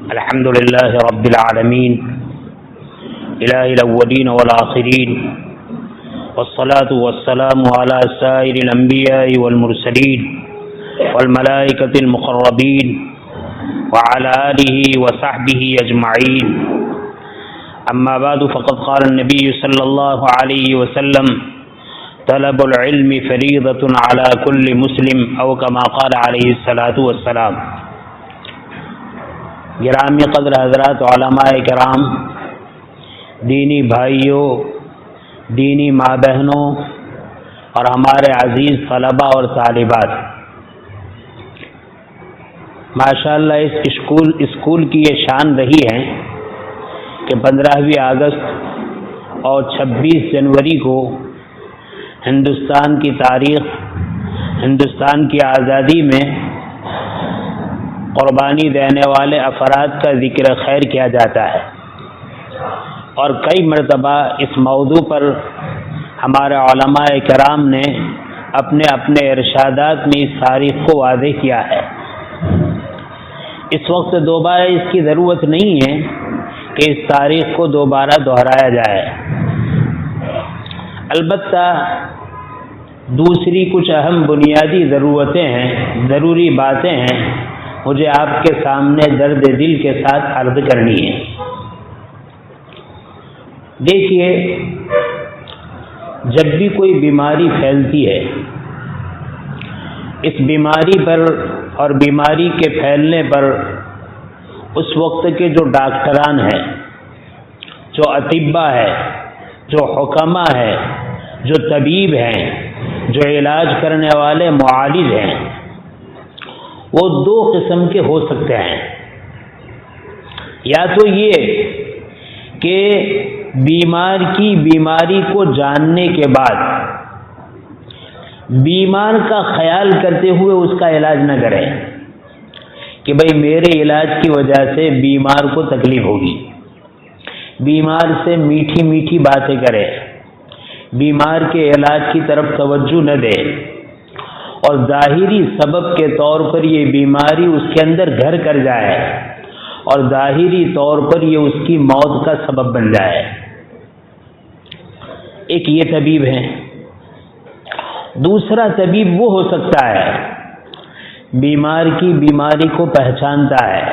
الحمد لله رب العالمين إله الأولين والآخرين والصلاة والسلام على سائر الأنبياء والمرسلين والملائكة المقربين وعلى آله وصحبه أجمعين. أما بعد فقد قال النبي صلى الله عليه وسلم طلب العلم فريضة على كل مسلم أو كما قال عليه الصلاة والسلام. گرامی قدر حضرات علماء کرام، دینی بھائیوں، دینی ماں بہنوں اور ہمارے عزیز طلباء اور طالبات، ماشاءاللہ اس اسکول کی یہ شان رہی ہے کہ 15 اگست اور 26 جنوری کو ہندوستان کی تاریخ، ہندوستان کی آزادی میں قربانی دینے والے افراد کا ذکر خیر کیا جاتا ہے، اور کئی مرتبہ اس موضوع پر ہمارے علماء کرام نے اپنے اپنے ارشادات میں اس تاریخ کو واضح کیا ہے. اس وقت دوبارہ اس کی ضرورت نہیں ہے کہ اس تاریخ کو دوبارہ دہرایا جائے. البتہ دوسری کچھ اہم بنیادی ضرورتیں ہیں، ضروری باتیں ہیں، مجھے آپ کے سامنے درد دل کے ساتھ عرض کرنی ہے. دیکھیے، جب بھی کوئی بیماری پھیلتی ہے، اس بیماری پر اور بیماری کے پھیلنے پر اس وقت کے جو ڈاکٹران ہیں، جو اطباء ہے، جو حکما ہے، جو طبیب ہیں، جو علاج کرنے والے معالج ہیں، وہ دو قسم کے ہو سکتے ہیں. یا تو یہ کہ بیمار کی بیماری کو جاننے کے بعد بیمار کا خیال کرتے ہوئے اس کا علاج نہ کرے کہ بھئی میرے علاج کی وجہ سے بیمار کو تکلیف ہوگی، بیمار سے میٹھی میٹھی باتیں کرے، بیمار کے علاج کی طرف توجہ نہ دے، اور ظاہری سبب کے طور پر یہ بیماری اس کے اندر گھر کر جائے اور ظاہری طور پر یہ اس کی موت کا سبب بن جائے. ایک یہ طبیب ہے. دوسرا طبیب وہ ہو سکتا ہے بیمار کی بیماری کو پہچانتا ہے،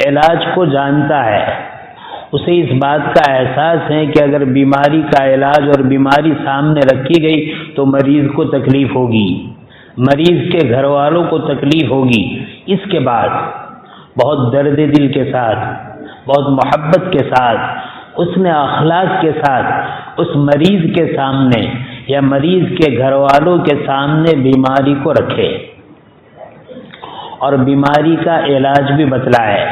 علاج کو جانتا ہے، اسے اس بات کا احساس ہے کہ اگر بیماری کا علاج اور بیماری سامنے رکھی گئی تو مریض کو تکلیف ہوگی، مریض کے گھر والوں کو تکلیف ہوگی. اس کے بعد بہت درد دل کے ساتھ، بہت محبت کے ساتھ، اس نے اخلاص کے ساتھ اس مریض کے سامنے یا مریض کے گھر والوں کے سامنے بیماری کو رکھے اور بیماری کا علاج بھی بتلائے،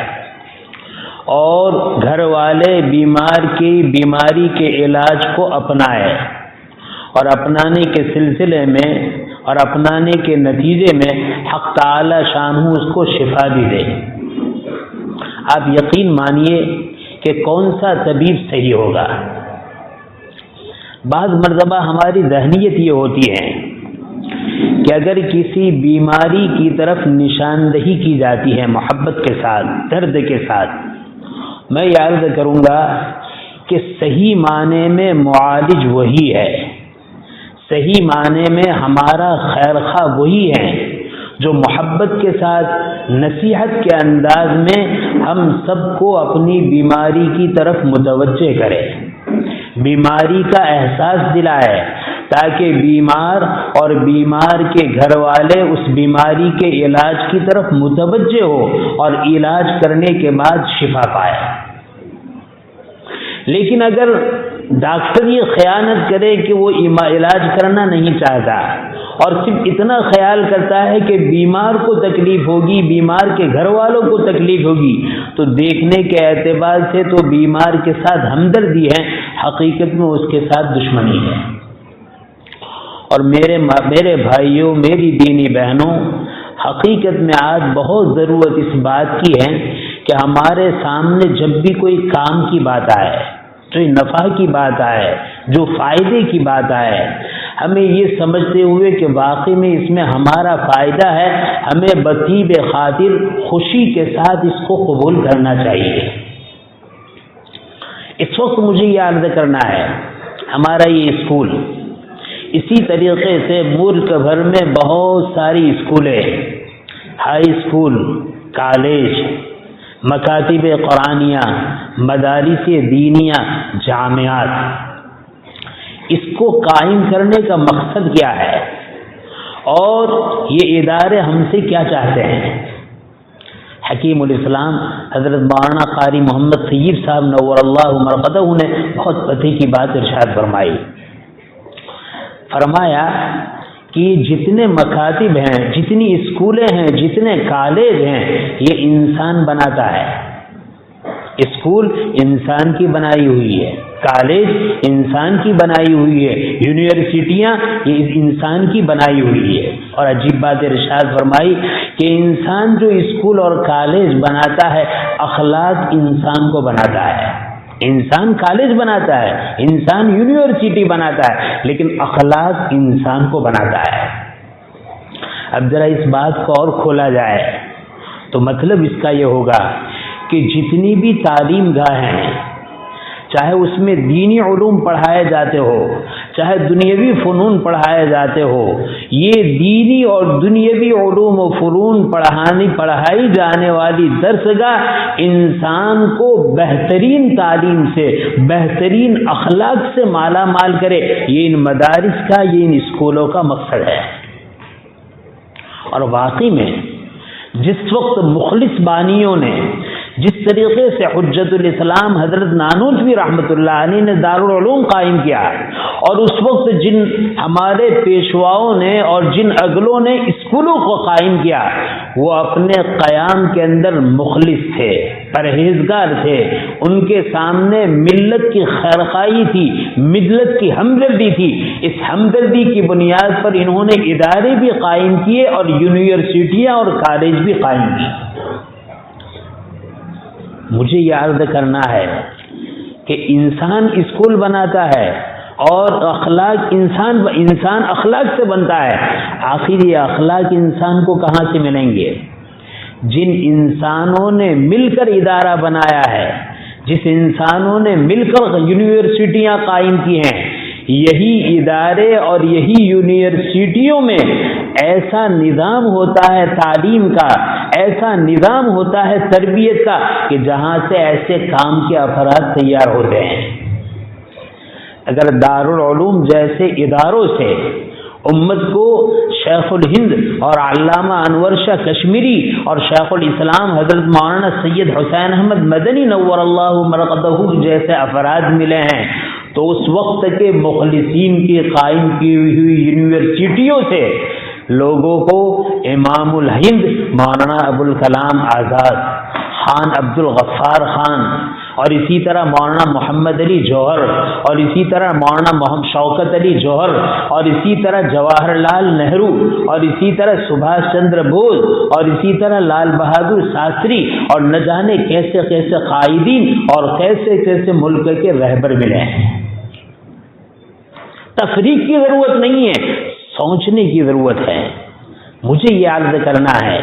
اور گھر والے بیمار کی بیماری کے علاج کو اپنائے، اور اپنانے کے سلسلے میں اور اپنانے کے نتیجے میں حق تعالی شانہ اس کو شفا بھی دے. آپ یقین مانیے کہ کون سا طبیب صحیح ہوگا. بعض مرتبہ ہماری ذہنیت یہ ہوتی ہے کہ اگر کسی بیماری کی طرف نشاندہی کی جاتی ہے محبت کے ساتھ، درد کے ساتھ، میں یہ عرض کروں گا کہ صحیح معنی میں معالج وہی ہے، صحیح معنی میں ہمارا خیر خواہ وہی ہے جو محبت کے ساتھ نصیحت کے انداز میں ہم سب کو اپنی بیماری کی طرف متوجہ کرے، بیماری کا احساس دلائے، تاکہ بیمار اور بیمار کے گھر والے اس بیماری کے علاج کی طرف متوجہ ہو اور علاج کرنے کے بعد شفا پائے. لیکن اگر ڈاکٹر یہ خیانت کرے کہ وہ علاج کرنا نہیں چاہتا اور صرف اتنا خیال کرتا ہے کہ بیمار کو تکلیف ہوگی، بیمار کے گھر والوں کو تکلیف ہوگی، تو دیکھنے کے اعتبار سے تو بیمار کے ساتھ ہمدردی ہے، حقیقت میں اس کے ساتھ دشمنی ہے. اور میرے بھائیوں، میری دینی بہنوں، حقیقت میں آج بہت ضرورت اس بات کی ہے کہ ہمارے سامنے جب بھی کوئی کام کی بات آئے، جو نفع کی بات آئے، جو فائدے کی بات آئے، ہمیں یہ سمجھتے ہوئے کہ واقعی میں اس میں ہمارا فائدہ ہے، ہمیں بطیب خاطر خوشی کے ساتھ اس کو قبول کرنا چاہیے۔ اس وقت مجھے یہ عرض کرنا ہے، ہمارا یہ اسکول، اسی طریقے سے ملک بھر میں بہت ساری اسکولیں، ہائی اسکول، کالج، مکاتب قرآنیہ، مدارس دینیہ، جامعات، اس کو قائم کرنے کا مقصد کیا ہے اور یہ ادارے ہم سے کیا چاہتے ہیں؟ حکیم الاسلام حضرت مولانا قاری محمد سید صاحب نور اللہ مرقدہ نے بہت پتے کی بات ارشاد فرمائی، فرمایا کہ جتنے مکاتب ہیں، جتنی اسکولیں ہیں، جتنے کالج ہیں، یہ انسان بناتا ہے۔ اسکول انسان کی بنائی ہوئی ہے، کالج انسان کی بنائی ہوئی ہے، یونیورسٹیاں یہ انسان کی بنائی ہوئی ہے۔ اور عجیب بات ارشاد فرمائی کہ انسان جو اسکول اور کالج بناتا ہے، اخلاق انسان کو بناتا ہے۔ انسان کالج بناتا ہے، انسان یونیورسٹی بناتا ہے، لیکن اخلاق انسان کو بناتا ہے۔ اب ذرا اس بات کو اور کھولا جائے تو مطلب اس کا یہ ہوگا کہ جتنی بھی تعلیم گاہیں ہیں، چاہے اس میں دینی علوم پڑھائے جاتے ہو، چاہے دنیاوی فنون پڑھائے جاتے ہو، یہ دینی اور دنیاوی علوم و فنون پڑھائی جانے والی درسگاہ انسان کو بہترین تعلیم سے، بہترین اخلاق سے مالا مال کرے، یہ ان مدارس کا، یہ ان اسکولوں کا مقصد ہے۔ اور واقعی میں جس وقت مخلص بانیوں نے، جس طریقے سے حجت الاسلام حضرت نانوتوی رحمۃ اللہ علیہ نے دارالعلوم قائم کیا، اور اس وقت جن ہمارے پیشواؤں نے اور جن اگلوں نے اسکولوں کو قائم کیا، وہ اپنے قیام کے اندر مخلص تھے، پرہیزگار تھے، ان کے سامنے ملت کی خیرخواہی تھی، ملت کی ہمدردی تھی۔ اس ہمدردی کی بنیاد پر انہوں نے ادارے بھی قائم کیے اور یونیورسٹیاں اور کالج بھی قائم کی۔ مجھے یہ عرض کرنا ہے کہ انسان اسکول بناتا ہے اور اخلاق انسان اخلاق سے بنتا ہے۔ آخر یہ اخلاق انسان کو کہاں سے ملیں گے؟ جن انسانوں نے مل کر ادارہ بنایا ہے، جس انسانوں نے مل کر یونیورسٹیاں قائم کی ہیں، یہی ادارے اور یہی یونیورسٹیوں میں ایسا نظام ہوتا ہے تعلیم کا، ایسا نظام ہوتا ہے تربیت کا کہ جہاں سے ایسے کام کے افراد تیار ہوتے ہیں۔ اگر دارالعلوم جیسے اداروں سے امت کو شیخ الہند اور علامہ انور شاہ کشمیری اور شیخ الاسلام حضرت مولانا سید حسین احمد مدنی نور اللہ مرقدہ جیسے افراد ملے ہیں، تو اس وقت کے مخلصین کی قائم کی ہوئی یونیورسٹیوں سے لوگوں کو امام الہند مولانا ابوالکلام آزاد، خان عبد الغفار خان، اور اسی طرح مولانا محمد علی جوہر، اور اسی طرح مولانا محمد شوکت علی جوہر، اور اسی طرح جواہر لال نہرو، اور اسی طرح سبھاش چندر بوس، اور اسی طرح لال بہادر شاستری، اور نہ جانے کیسے کیسے قائدین اور کیسے کیسے ملک کے رہبر ملے ہیں۔ تفریق کی ضرورت نہیں ہے، سوچنے کی ضرورت ہے۔ مجھے یہ عرض کرنا ہے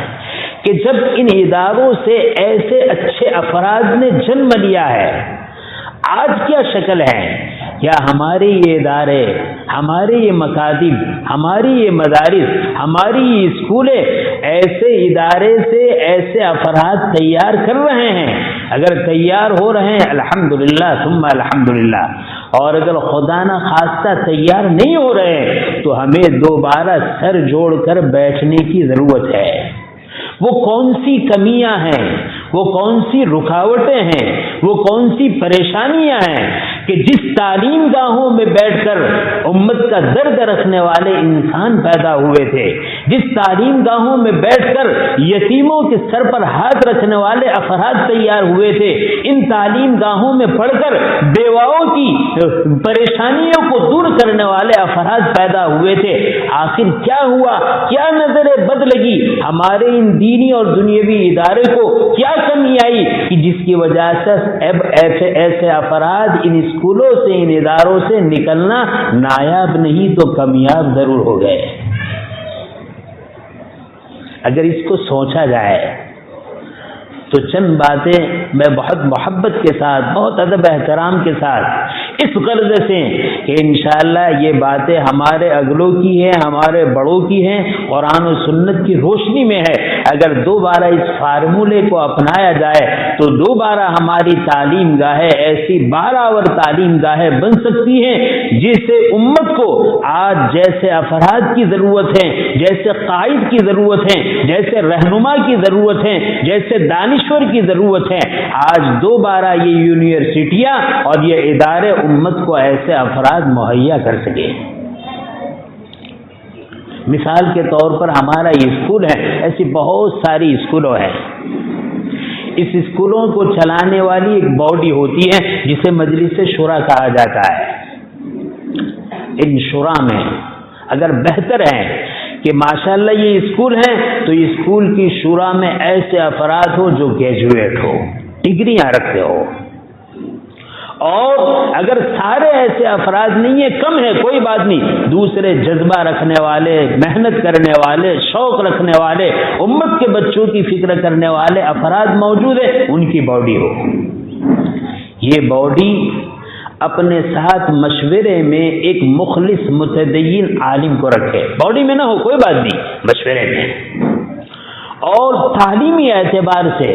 کہ جب ان اداروں سے ایسے اچھے افراد نے جنم لیا ہے، آج کیا شکل ہے؟ کیا ہمارے یہ ادارے، ہمارے یہ مکاتب، ہماری یہ مدارس، ہماری یہ اسکولیں ایسے ادارے سے ایسے افراد تیار کر رہے ہیں؟ اگر تیار ہو رہے ہیں الحمدللہ ثم الحمدللہ، اور اگر خدا نہ خواستہ تیار نہیں ہو رہے تو ہمیں دوبارہ سر جوڑ کر بیٹھنے کی ضرورت ہے۔ وہ کون سی کمیاں ہیں، وہ کون سی رکاوٹیں ہیں، وہ کون سی پریشانیاں ہیں کہ جس تعلیم گاہوں میں بیٹھ کر امت کا درد رکھنے والے انسان پیدا ہوئے تھے، جس تعلیم گاہوں میں بیٹھ کر یتیموں کے سر پر ہاتھ رکھنے والے افراد تیار ہوئے تھے، ان تعلیم گاہوں میں پڑھ کر بیواؤں کی پریشانیوں کو دور کرنے والے افراد پیدا ہوئے تھے، آخر کیا ہوا؟ کیا نظر بد لگی ہمارے ان دینی اور دنیاوی ادارے کو؟ کیا کمی آئی کہ جس کی وجہ سے اب ایسے افراد ان اسکولوں سے، ان اداروں سے نکلنا نایاب نہیں تو کامیاب ضرور ہو گئے۔ اگر اس کو سوچا جائے تو چند باتیں میں بہت محبت کے ساتھ، بہت ادب احترام کے ساتھ، اس غرض سے کہ انشاءاللہ یہ باتیں ہمارے اگلوں کی ہیں، ہمارے بڑوں کی ہیں، قرآن و سنت کی روشنی میں ہے۔ اگر دوبارہ اس فارمولے کو اپنایا جائے تو دوبارہ ہماری تعلیم گاہیں ایسی باراور تعلیم گاہیں بن سکتی ہیں جس سے امت کو آج جیسے افراد کی ضرورت ہے، جیسے قائد کی ضرورت ہے، جیسے رہنما کی ضرورت ہے، جیسے دانشور کی ضرورت ہے، آج دوبارہ یہ یونیورسٹیاں اور یہ ادارے امت کو ایسے افراد مہیا کر سکے۔ مثال کے طور پر ہمارا یہ اسکول ہے، ایسی بہت ساری اسکولوں ہیں۔ اس اسکولوں کو چلانے والی ایک باڈی ہوتی ہے جسے مجلس شورا کہا جاتا ہے۔ ان شورا میں اگر بہتر ہے کہ ماشاءاللہ یہ اسکول ہے تو اسکول کی شورا میں ایسے افراد ہو جو گریجویٹ ہو، ڈگریاں رکھتے ہو، اور اگر سارے ایسے افراد نہیں ہیں، کم ہے کوئی بات نہیں، دوسرے جذبہ رکھنے والے، محنت کرنے والے، شوق رکھنے والے، امت کے بچوں کی فکر کرنے والے افراد موجود ہیں، ان کی باڈی ہو۔ یہ باڈی اپنے ساتھ مشورے میں ایک مخلص متدین عالم کو رکھے، باڈی میں نہ ہو کوئی بات نہیں، مشورے میں، اور تعلیمی اعتبار سے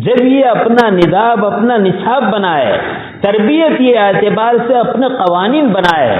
جب یہ اپنا نصاب بنائے، تربیت یہ اعتبار سے اپنے قوانین بنائے،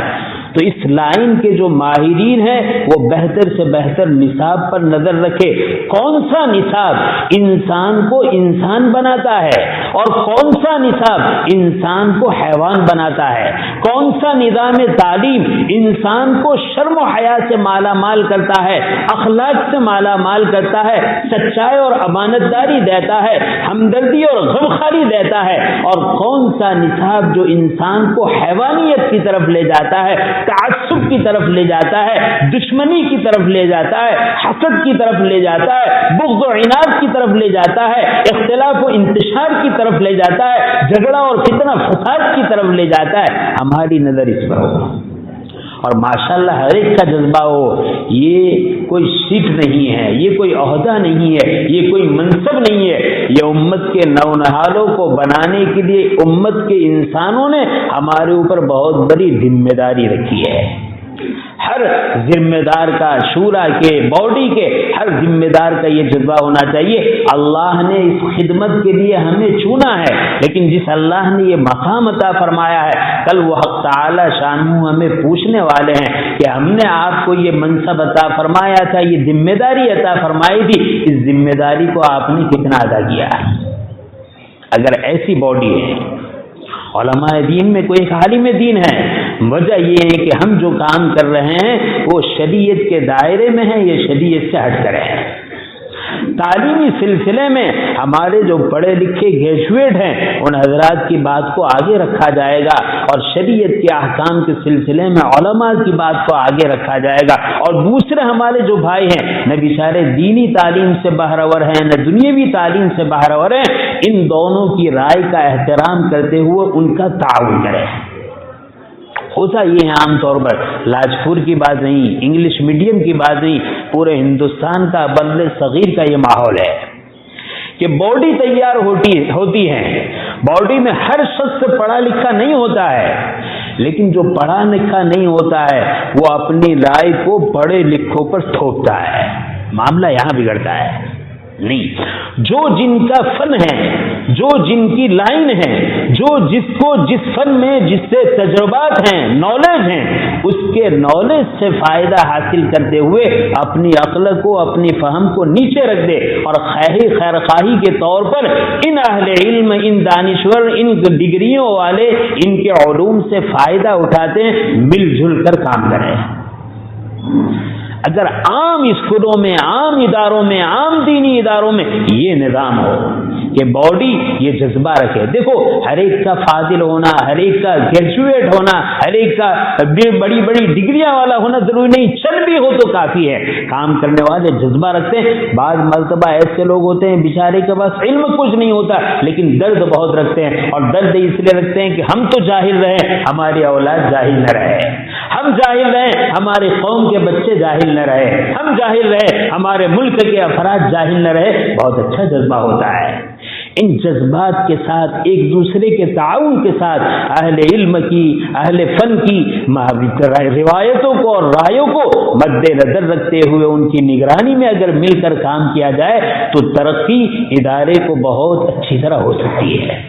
تو اس لائن کے جو ماہرین ہیں وہ بہتر سے بہتر نصاب پر نظر رکھے۔ کون سا نصاب انسان کو انسان بناتا ہے اور کون سا نصاب انسان کو حیوان بناتا ہے، کون سا نظام تعلیم انسان کو شرم و حیا سے مالا مال کرتا ہے، اخلاق سے مالا مال کرتا ہے، سچائی اور امانت داری دیتا ہے، ہمدردی اور غمخواری دیتا ہے، اور کون سا نصاب جو انسان کو حیوانیت کی طرف لے جاتا ہے، تعصب کی طرف لے جاتا ہے، دشمنی کی طرف لے جاتا ہے، حسد کی طرف لے جاتا ہے، بغض و عناد کی طرف لے جاتا ہے، اختلاف و انتشار کی طرف لے جاتا ہے، جھگڑا اور فتنہ فساد کی طرف لے جاتا ہے۔ ہماری نظر اس پر ہو اور ماشاءاللہ ہر ایک کا جذبہ ہو۔ یہ کوئی سیٹ نہیں ہے، یہ کوئی عہدہ نہیں ہے، یہ کوئی منصب نہیں ہے، یہ امت کے نونہالوں کو بنانے کے لیے امت کے انسانوں نے ہمارے اوپر بہت بڑی ذمہ داری رکھی ہے۔ ہر ذمہ دار کا، شورا کے، باڈی کے ہر ذمہ دار کا یہ جذبہ ہونا چاہیے۔ اللہ نے اس خدمت کے لیے ہمیں چنا ہے، لیکن جس اللہ نے یہ مقام عطا فرمایا ہے، کل وہ حق تعالی شانہ ہمیں پوچھنے والے ہیں کہ ہم نے آپ کو یہ منصب عطا فرمایا تھا، یہ ذمہ داری عطا فرمائی تھی، اس ذمہ داری کو آپ نے کتنا ادا کیا؟ اگر ایسی باڈی ہے، علماء دین میں کوئی ایک عالم دین ہے، وجہ یہ ہے کہ ہم جو کام کر رہے ہیں وہ شریعت کے دائرے میں ہے، یہ شریعت سے ہٹ کر ہے۔ تعلیمی سلسلے میں ہمارے جو پڑھے لکھے گریجویٹ ہیں ان حضرات کی بات کو آگے رکھا جائے گا، اور شریعت کے احکام کے سلسلے میں علماء کی بات کو آگے رکھا جائے گا، اور دوسرے ہمارے جو بھائی ہیں نہ بیچارے دینی تعلیم سے بہرور ہیں نہ دنیاوی تعلیم سے بہرور ہیں، ان دونوں کی رائے کا احترام کرتے ہوئے ان کا تعاون کریں۔ ہوتا یہ ہے عام طور پر، لاجپور کی بات نہیں، انگلش میڈیم کی بات نہیں، پورے ہندوستان کا، بر صغیر کا یہ ماحول ہے کہ باڈی تیار ہوتی ہے، باڈی میں ہر شخص پڑھا لکھا نہیں ہوتا ہے، لیکن جو پڑھا لکھا نہیں ہوتا ہے وہ اپنی رائے کو پڑھے لکھوں پر تھوپتا ہے، معاملہ یہاں بگڑتا ہے۔ نہیں، جو جن کا فن ہے، جو جن کی لائن ہے، جو جس کو جس فن میں جس سے تجربات ہیں، نالج ہیں، اس کے نالج سے فائدہ حاصل کرتے ہوئے اپنی عقل کو، اپنی فہم کو نیچے رکھ دے، اور خیر خواہی کے طور پر ان اہل علم، ان دانشور، ان ڈگریوں والے ان کے علوم سے فائدہ اٹھاتے ہیں، مل جل کر کام کریں۔ اگر عام اسکولوں میں، عام اداروں میں، عام دینی اداروں میں یہ نظام ہو کہ باڈی یہ جذبہ رکھے. دیکھو ہر ایک کا فاضل ہونا، ہر ایک کا گریجویٹ ہونا، ہر ایک کا بڑی بڑی ڈگریاں والا ہونا ضروری نہیں، چل بھی ہو تو کافی ہے. کام کرنے والے جذبہ رکھتے ہیں. بعض مرتبہ ایسے لوگ ہوتے ہیں بیچارے کے پاس علم کچھ نہیں ہوتا لیکن درد بہت رکھتے ہیں، اور درد اس لیے رکھتے ہیں کہ ہم تو جاہل رہے، ہماری اولاد جاہل نہ رہے، ہم جاہل رہے، ہمارے قوم کے بچے جاہل نہ رہے، ہم جاہل رہے، ہمارے ملک کے افراد جاہل نہ رہے. بہت اچھا جذبہ ہوتا ہے. ان جذبات کے ساتھ، ایک دوسرے کے تعاون کے ساتھ، اہل علم کی، اہل فن کی روایتوں کو اور رائیوں کو مد نظر رکھتے ہوئے ان کی نگرانی میں اگر مل کر کام کیا جائے تو ترقی ادارے کو بہت اچھی طرح ہو سکتی ہے.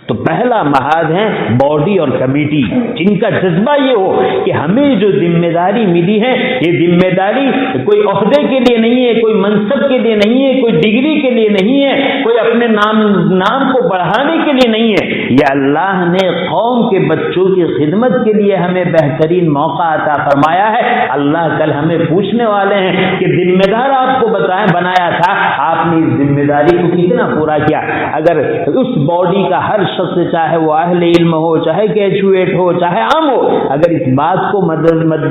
تو پہلا محاذ ہے باڈی اور کمیٹی، جن کا جذبہ یہ ہو کہ ہمیں جو ذمہ داری ملی ہے، یہ ذمہ داری کوئی عہدے کے لیے نہیں ہے، کوئی منصب کے لیے نہیں ہے، کوئی ڈگری کے لیے نہیں ہے، کوئی اپنے نام کو بڑھانے کے لیے نہیں ہے. یہ اللہ نے قوم کے بچوں کی خدمت کے لیے ہمیں بہترین موقع عطا فرمایا ہے. اللہ کل ہمیں پوچھنے والے ہیں کہ ذمہ دار آپ کو بنایا تھا، آپ نے اس ذمہ داری کو کتنا پورا کیا. اگر اس باڈی کا ہر شخص، چاہے وہ اہل علم ہو، چاہے گریجویٹ ہو، چاہے عام ہو، اگر اس بات کو مد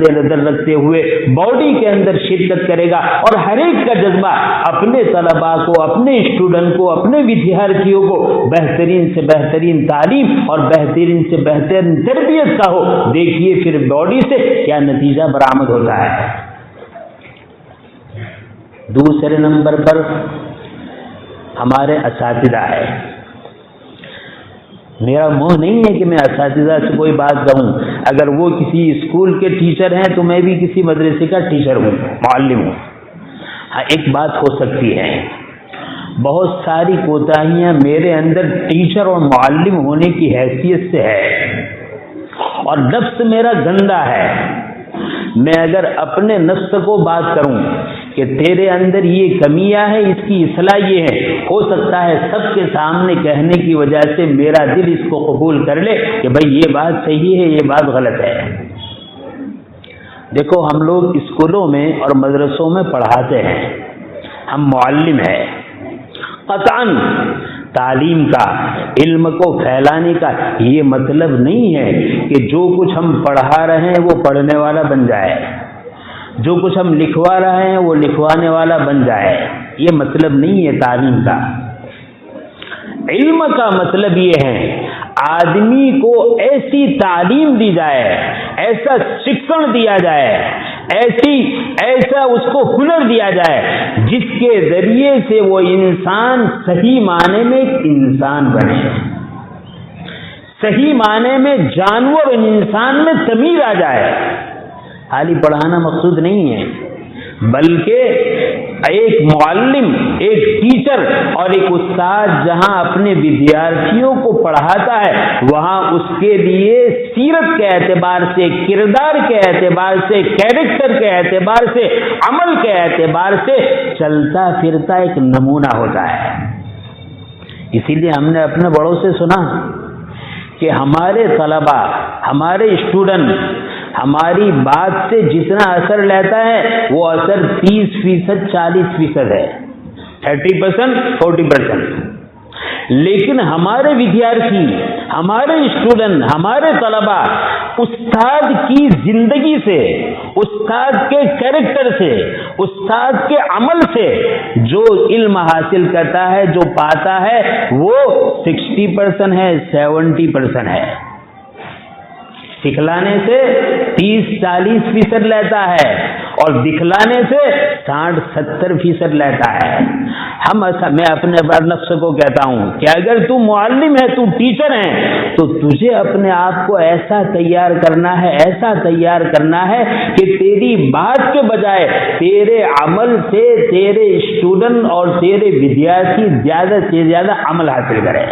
نظر رکھتے ہوئے باڈی کے اندر شرکت کرے گا اور ہر ایک کا جذبہ اپنے طلباء کو، اپنے اسٹوڈنٹ کو، اپنے ودیارتھیوں کو بہترین سے بہترین تعلیم اور بہترین سے بہترین تربیت کا ہو، دیکھیے پھر باڈی سے کیا نتیجہ برآمد ہوتا ہے. دوسرے نمبر پر ہمارے اساتذہ ہے. میرا منہ نہیں ہے کہ میں اساتذہ سے کوئی بات کہوں. اگر وہ کسی اسکول کے ٹیچر ہیں تو میں بھی کسی مدرسے کا ٹیچر ہوں، معلم ہوں. ہاں ایک بات ہو سکتی ہے، بہت ساری کوتاہیاں میرے اندر ٹیچر اور معلم ہونے کی حیثیت سے ہے اور نفس میرا گندا ہے. میں اگر اپنے نفس کو بات کروں کہ تیرے اندر یہ کمیاں ہیں، اس کی اصلاح یہ ہے، ہو سکتا ہے سب کے سامنے کہنے کی وجہ سے میرا دل اس کو قبول کر لے کہ بھئی یہ بات صحیح ہے، یہ بات غلط ہے. دیکھو ہم لوگ اسکولوں میں اور مدرسوں میں پڑھاتے ہیں، ہم معلم ہیں. قطعاً تعلیم کا، علم کو پھیلانے کا یہ مطلب نہیں ہے کہ جو کچھ ہم پڑھا رہے ہیں وہ پڑھنے والا بن جائے، جو کچھ ہم لکھوا رہے ہیں وہ لکھوانے والا بن جائے. یہ مطلب نہیں ہے تعلیم کا. علم کا مطلب یہ ہے آدمی کو ایسی تعلیم دی جائے، ایسا شکشن دیا جائے، ایسا اس کو ہنر دیا جائے جس کے ذریعے سے وہ انسان صحیح معنی میں ایک انسان بنے، صحیح معنی میں جانور انسان میں تمیز آ جائے. خالی پڑھانا مقصود نہیں ہے، بلکہ ایک معلم، ایک ٹیچر اور ایک استاد جہاں اپنے ودیارتھیوں کو پڑھاتا ہے وہاں اس کے لیے سیرت کے اعتبار سے، کردار کے اعتبار سے، کیریکٹر کے اعتبار سے، عمل کے اعتبار سے چلتا پھرتا ایک نمونہ ہوتا ہے. اسی لیے ہم نے اپنے بڑوں سے سنا کہ ہمارے طلباء، ہمارے اسٹوڈنٹ ہماری بات سے جتنا اثر لیتا ہے وہ اثر 30%، 40% ہے، 30%، 40%. لیکن ہمارے ودیارتھی، ہمارے اسٹوڈنٹ، ہمارے طلباء استاد کی زندگی سے، استاد کے کیریکٹر سے، استاد کے عمل سے جو علم حاصل کرتا ہے، جو پاتا ہے وہ 60% ہے، 70% ہے. سکھلانے سے 30-40% لیتا ہے اور دکھلانے سے 60-70% لیتا ہے. میں اپنے نفس کو کہتا ہوں کہ اگر تو معلم ہے، تو ٹیچر ہے، تو تجھے اپنے آپ کو ایسا تیار کرنا ہے، ایسا تیار کرنا ہے کہ تیری بات کے بجائے تیرے عمل سے تیرے اسٹوڈنٹ اور تیرے ودیارتھی زیادہ سے زیادہ عمل حاصل کرے.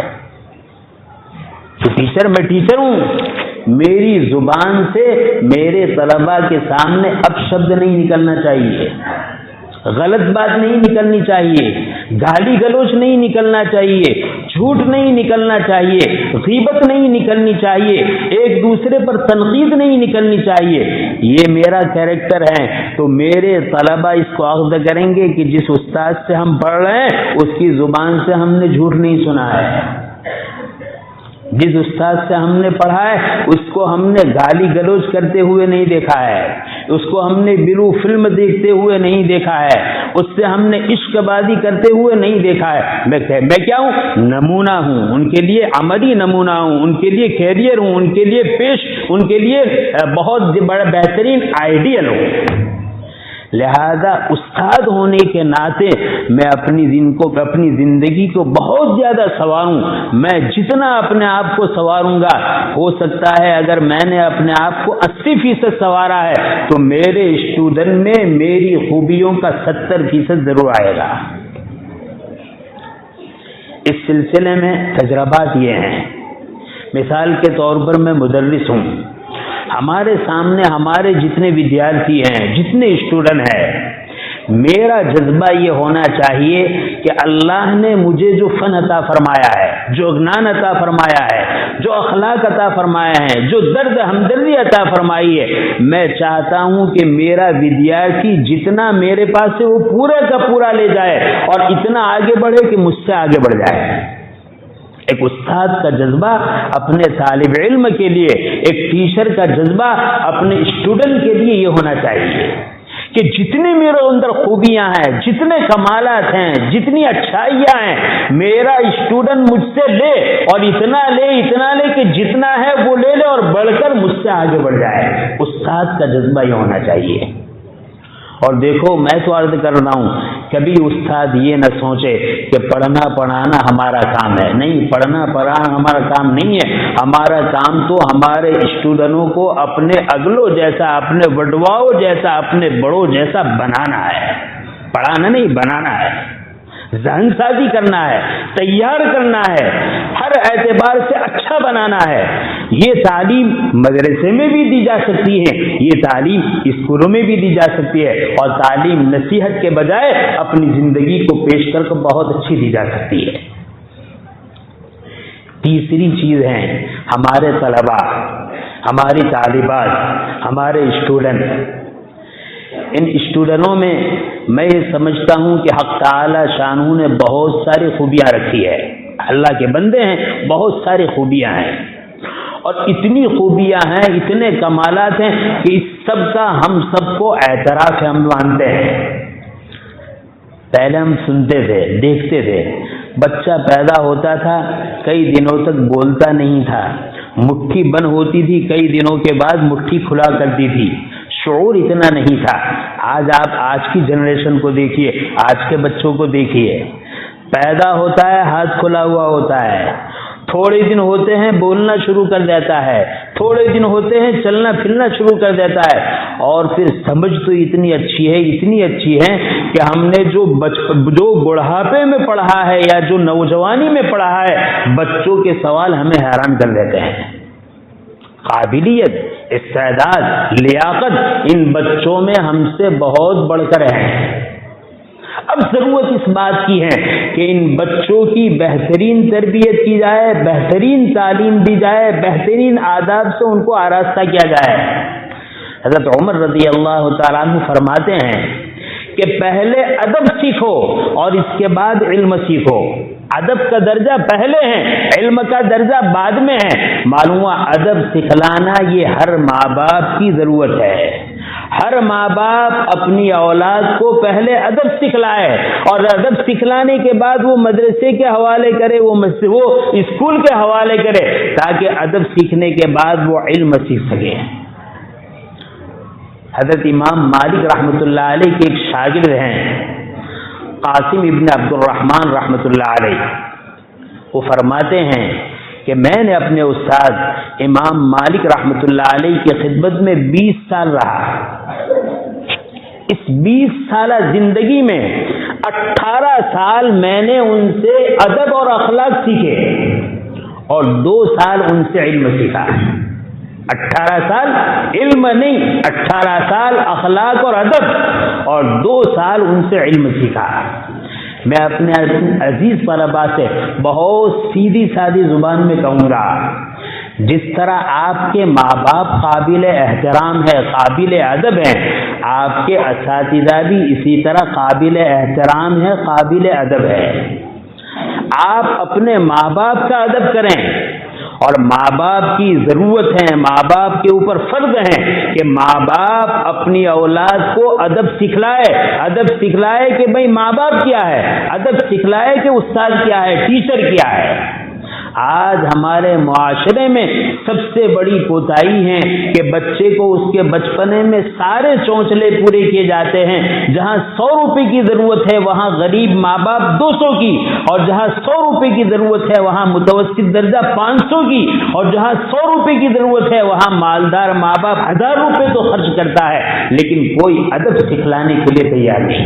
تو ٹیچر، میں ٹیچر ہوں، میری زبان سے میرے طلباء کے سامنے اب شبد نہیں نکلنا چاہیے، غلط بات نہیں نکلنی چاہیے، گالی گلوچ نہیں نکلنا چاہیے، جھوٹ نہیں نکلنا چاہیے، غیبت نہیں نکلنی چاہیے، ایک دوسرے پر تنقید نہیں نکلنی چاہیے. یہ میرا کیریکٹر ہے. تو میرے طلبہ اس کو اخذ کریں گے کہ جس استاد سے ہم پڑھ رہے ہیں اس کی زبان سے ہم نے جھوٹ نہیں سنا ہے، جس استاد سے ہم نے پڑھا ہے اس کو ہم نے گالی گلوچ کرتے ہوئے نہیں دیکھا ہے، اس کو ہم نے بلو فلم دیکھتے ہوئے نہیں دیکھا ہے، اس سے ہم نے عشق بازی کرتے ہوئے نہیں دیکھا ہے. میں کیا ہوں؟ نمونہ ہوں، ان کے لیے عملی نمونہ ہوں، ان کے لیے کیریئر ہوں، ان کے لیے ان کے لیے بہت بڑا بہترین آئیڈیل ہوں. لہذا استاد ہونے کے ناطے میں اپنی زندگی کو بہت زیادہ سنواروں. میں جتنا اپنے آپ کو سنواروں گا، ہو سکتا ہے اگر میں نے اپنے آپ کو 80% سنوارا ہے تو میرے اسٹوڈنٹ میں میری خوبیوں کا 70% ضرور آئے گا. اس سلسلے میں تجربات یہ ہیں. مثال کے طور پر میں مدرس ہوں. ہمارے سامنے ہمارے جتنے ودیارتھی ہیں، جتنے اسٹوڈنٹ ہیں، میرا جذبہ یہ ہونا چاہیے کہ اللہ نے مجھے جو فن عطا فرمایا ہے، جو اگنان عطا فرمایا ہے، جو اخلاق عطا فرمایا ہے، جو درد ہمدردی عطا فرمائی ہے، میں چاہتا ہوں کہ میرا ودیارتھی جتنا میرے پاس سے وہ پورا کا پورا لے جائے اور اتنا آگے بڑھے کہ مجھ سے آگے بڑھ جائے. ایک استاد کا جذبہ اپنے طالب علم کے لیے، ایک ٹیچر کا جذبہ اپنے اسٹوڈنٹ کے لیے یہ ہونا چاہیے کہ جتنی میرے اندر خوبیاں ہیں، جتنے کمالات ہیں، جتنی اچھائیاں ہیں، میرا اسٹوڈنٹ مجھ سے لے اور اتنا لے کہ جتنا ہے وہ لے لے اور بڑھ کر مجھ سے آگے بڑھ جائے. استاد کا جذبہ یہ ہونا چاہیے. اور دیکھو، میں تو عرض کر رہا ہوں، کبھی استاد یہ نہ سوچے کہ پڑھنا پڑھانا ہمارا کام ہے. نہیں، پڑھنا پڑھانا ہمارا کام نہیں ہے. ہمارا کام تو ہمارے اسٹوڈنٹوں کو اپنے اگلوں جیسا، اپنے وڈواؤں جیسا، اپنے بڑوں جیسا بنانا ہے. پڑھانا نہیں، بنانا ہے. ذہن سازی کرنا ہے، تیار کرنا ہے، ہر اعتبار سے اچھا بنانا ہے. یہ تعلیم مدرسے میں بھی دی جا سکتی ہے، یہ تعلیم اسکولوں میں بھی دی جا سکتی ہے، اور تعلیم نصیحت کے بجائے اپنی زندگی کو پیش کر کے بہت اچھی دی جا سکتی ہے. تیسری چیز ہے ہمارے طلباء، ہماری طالبات، ہمارے اسٹوڈنٹ. ان اسٹوڈنٹوں میں میں یہ سمجھتا ہوں کہ حق تعالی شانہ نے بہت ساری خوبیاں رکھی ہے. اللہ کے بندے ہیں، بہت ساری خوبیاں ہیں، اور اتنی خوبیاں ہیں، اتنے کمالات ہیں کہ اس سب کا ہم سب کو اعتراف ہم مانتے ہیں. پہلے ہم سنتے تھے، دیکھتے تھے، بچہ پیدا ہوتا تھا، کئی دنوں تک بولتا نہیں تھا، مٹھی بند ہوتی تھی، کئی دنوں کے بعد مٹھی کھلا کرتی تھی، شعور اتنا نہیں تھا. آپ آج کی جنریشن کو دیکھیے، آج کے بچوں کو دیکھیے، پیدا ہوتا ہے ہاتھ کھلا ہوا ہوتا ہے، تھوڑے دن ہوتے ہیں بولنا شروع کر دیتا ہے، تھوڑے دن ہوتے ہیں چلنا پھرنا شروع کر دیتا ہے، اور پھر سمجھ تو اتنی اچھی ہے کہ ہم نے جو بڑھاپے میں پڑھا ہے یا جو نوجوانی میں پڑھا ہے، بچوں کے سوال ہمیں حیران کر دیتے ہیں. قابلیت، استعداد، لیاقت ان بچوں میں ہم سے بہت بڑھ کر ہے. اب ضرورت اس بات کی ہے کہ ان بچوں کی بہترین تربیت کی جائے، بہترین تعلیم دی جائے، بہترین آداب سے ان کو آراستہ کیا جائے. حضرت عمر رضی اللہ تعالیٰ عنہ فرماتے ہیں کہ پہلے ادب سیکھو اور اس کے بعد علم سیکھو. ادب کا درجہ پہلے ہے، علم کا درجہ بعد میں ہے. معلوم ہوا ادب سکھلانا یہ ہر ماں باپ کی ضرورت ہے. ہر ماں باپ اپنی اولاد کو پہلے ادب سکھلائے، اور ادب سکھلانے کے بعد وہ مدرسے کے حوالے کرے، وہ اسکول کے حوالے کرے، تاکہ ادب سیکھنے کے بعد وہ علم سیکھ سکے. حضرت امام مالک رحمۃ اللہ علیہ کے ایک شاگرد ہیں، قاسم ابن عبد الرحمن رحمۃ اللہ علیہ. وہ فرماتے ہیں کہ میں نے اپنے استاد امام مالک رحمۃ اللہ علیہ کی خدمت میں 20 سال رہا. اس 20 سالہ زندگی میں 18 سال میں نے ان سے ادب اور اخلاق سیکھے، اور 2 سال ان سے علم سیکھا. 18 سال علم نہیں، 18 سال اخلاق اور ادب، اور 2 سال ان سے علم سیکھا۔ میں اپنے عزیز طلباء سے بہت سیدھی سادی زبان میں کہوں گا، جس طرح آپ کے ماں باپ قابل احترام ہے، قابل ادب ہیں، آپ کے اساتذہ بھی اسی طرح قابل احترام ہے، قابل ادب ہے۔ آپ اپنے ماں باپ کا ادب کریں، اور ماں باپ کی ضرورت ہے، ماں باپ کے اوپر فرض ہے کہ ماں باپ اپنی اولاد کو ادب سکھلائے، ادب سکھلائے کہ بھئی ماں باپ کیا ہے، ادب سکھلائے کہ استاد کیا ہے، ٹیچر کیا ہے۔ آج ہمارے معاشرے میں سب سے بڑی کوتاہی ہے کہ بچے کو اس کے بچپنے میں سارے چونچلے پورے کیے جاتے ہیں، جہاں 100 روپے کی ضرورت ہے وہاں غریب ماں باپ 200 کی، اور جہاں 100 روپے کی ضرورت ہے وہاں متوسط درجہ 500 کی، اور جہاں 100 روپے کی ضرورت ہے وہاں مالدار ماں باپ 1000 روپے تو خرچ کرتا ہے، لیکن کوئی ادب سکھلانے کے لیے تیار نہیں۔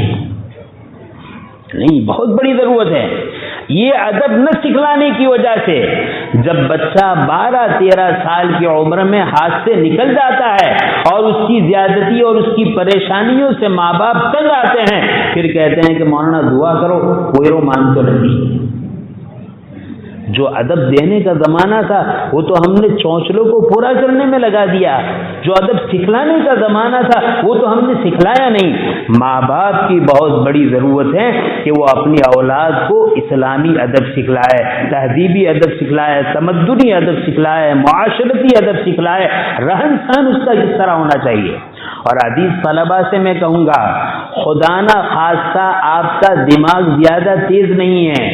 بہت بڑی ضرورت ہے۔ یہ ادب نہ سکھلانے کی وجہ سے جب بچہ 12-13 سال کی عمر میں ہاتھ سے نکل جاتا ہے اور اس کی زیادتی اور اس کی پریشانیوں سے ماں باپ تنگ آتے ہیں، پھر کہتے ہیں کہ مولانا دعا کرو، کوئی رو مان تو نہیں۔ جو ادب دینے کا زمانہ تھا وہ تو ہم نے چونچلوں کو پورا کرنے میں لگا دیا، جو ادب سکھلانے کا زمانہ تھا وہ تو ہم نے سکھلایا نہیں۔ ماں باپ کی بہت بڑی ضرورت ہے کہ وہ اپنی اولاد کو اسلامی ادب سکھلائے، تہذیبی ادب سکھلائے، تمدنی ادب سکھلائے، معاشرتی ادب سکھلائے، رہن سہن اس کا کس طرح ہونا چاہیے۔ اور عزیز طلباء سے میں کہوں گا، خدا نہ خواستہ آپ کا دماغ زیادہ تیز نہیں ہے،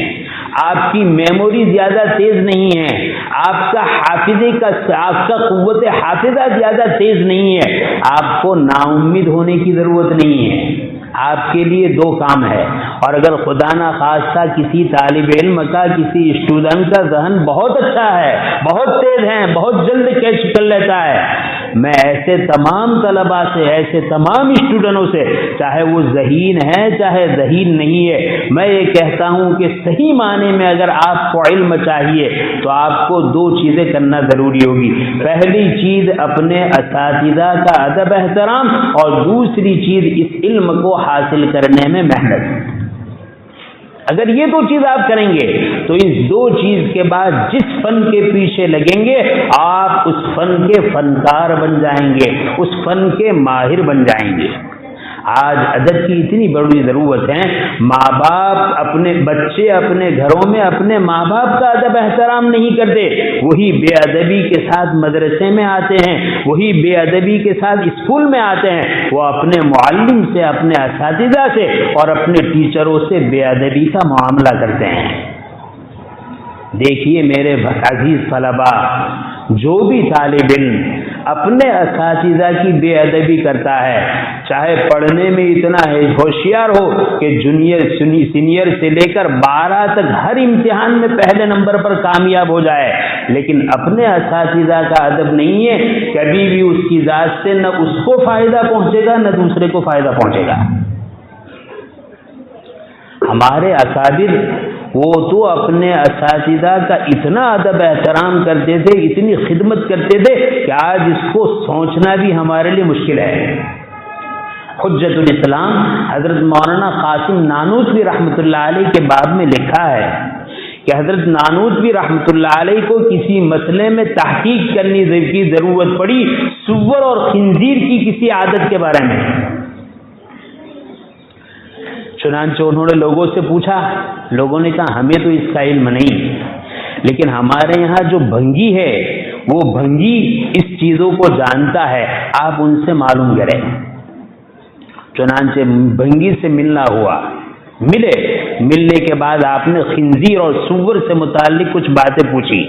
آپ کی میموری زیادہ تیز نہیں ہے، آپ کا قوت حافظہ زیادہ تیز نہیں ہے، آپ کو نا امید ہونے کی ضرورت نہیں ہے۔ آپ کے لیے 2 کام ہے، اور اگر خدا نہ خواستہ کسی طالب علم کا، کسی اسٹوڈنٹ کا ذہن بہت اچھا ہے، بہت تیز ہے، بہت جلد کیچ کر لیتا ہے، میں ایسے تمام طلباء سے، ایسے تمام اسٹوڈنٹوں سے، چاہے وہ ذہین ہے چاہے ذہین نہیں ہے، میں یہ کہتا ہوں کہ صحیح معنی میں اگر آپ کو علم چاہیے تو آپ کو 2 چیزیں کرنا ضروری ہوگی۔ پہلی چیز اپنے اساتذہ کا ادب احترام، اور دوسری چیز اس علم کو حاصل کرنے میں محنت۔ اگر یہ 2 چیز آپ کریں گے تو اس 2 چیز کے بعد جس فن کے پیچھے لگیں گے آپ اس فن کے فنکار بن جائیں گے، اس فن کے ماہر بن جائیں گے۔ آج ادب کی اتنی بڑی ضرورت ہے، ماں باپ اپنے بچے اپنے گھروں میں اپنے ماں باپ کا ادب احترام نہیں کرتے، وہی بے ادبی کے ساتھ مدرسے میں آتے ہیں، وہی بے ادبی کے ساتھ اسکول میں آتے ہیں، وہ اپنے معلم سے، اپنے اساتذہ سے اور اپنے ٹیچروں سے بے ادبی کا معاملہ کرتے ہیں۔ دیکھیے میرے عزیز طلباء، جو بھی طالب علم اپنے اساتذہ کی بے ادبی کرتا ہے، چاہے پڑھنے میں اتنا ہوشیار ہو کہ جونیئر سینئر سے لے کر 12 تک ہر امتحان میں پہلے نمبر پر کامیاب ہو جائے، لیکن اپنے اساتذہ کا ادب نہیں ہے، کبھی بھی اس کی ذات سے نہ اس کو فائدہ پہنچے گا نہ دوسرے کو فائدہ پہنچے گا۔ ہمارے اکابر وہ تو اپنے اساتذہ کا اتنا ادب احترام کرتے تھے، اتنی خدمت کرتے تھے کہ آج اس کو سوچنا بھی ہمارے لیے مشکل ہے۔ حجت الاسلام حضرت مولانا قاسم نانوتوی رحمۃ اللہ علیہ کے باب میں لکھا ہے کہ حضرت نانوتوی رحمۃ اللہ علیہ کو کسی مسئلے میں تحقیق کرنے کی ضرورت پڑی، سور اور خنزیر کی کسی عادت کے بارے میں۔ چنانچہ انہوں نے لوگوں سے پوچھا، لوگوں نے کہا ہمیں تو اس کا علم نہیں، لیکن ہمارے یہاں جو بھنگی ہے وہ بھنگی اس چیزوں کو جانتا ہے، آپ ان سے معلوم کریں۔ چنانچہ بھنگی سے ملنا ہوا، ملنے کے بعد آپ نے خنزیر اور سور سے متعلق کچھ باتیں پوچھی،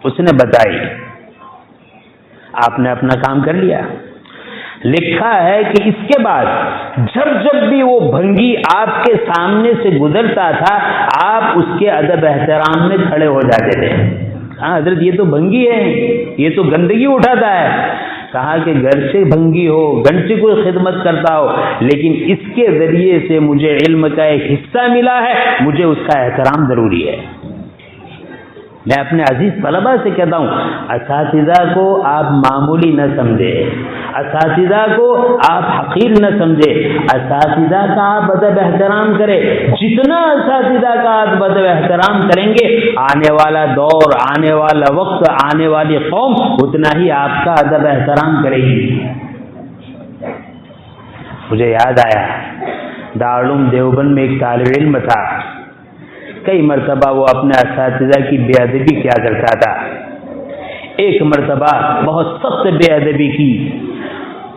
اس نے بتائی، آپ نے اپنا کام کر لیا۔ لکھا ہے کہ اس کے بعد جب بھی وہ بھنگی آپ کے سامنے سے گزرتا تھا آپ اس کے ادب احترام میں کھڑے ہو جاتے تھے۔ ہاں حضرت یہ تو بھنگی ہے، یہ تو گندگی اٹھاتا ہے۔ کہا کہ گھر سے بھنگی ہو، گھر سے کوئی خدمت کرتا ہو، لیکن اس کے ذریعے سے مجھے علم کا ایک حصہ ملا ہے، مجھے اس کا احترام ضروری ہے۔ میں اپنے عزیز طلبہ سے کہتا ہوں، اساتذہ کو آپ معمولی نہ سمجھیں، اساتذہ کو آپ حقیر نہ سمجھیں، اساتذہ کا آپ ادب احترام کریں۔ جتنا اساتذہ کا آپ ادب احترام کریں گے، آنے والا دور، آنے والا وقت، آنے والی قوم اتنا ہی آپ کا ادب احترام کرے گی۔ مجھے یاد آیا دارالعلوم دیوبند میں ایک طالب علم تھا، کئی مرتبہ وہ اپنے اساتذہ کی بے ادبی کیا کرتا تھا۔ ایک مرتبہ بہت سخت بے ادبی کی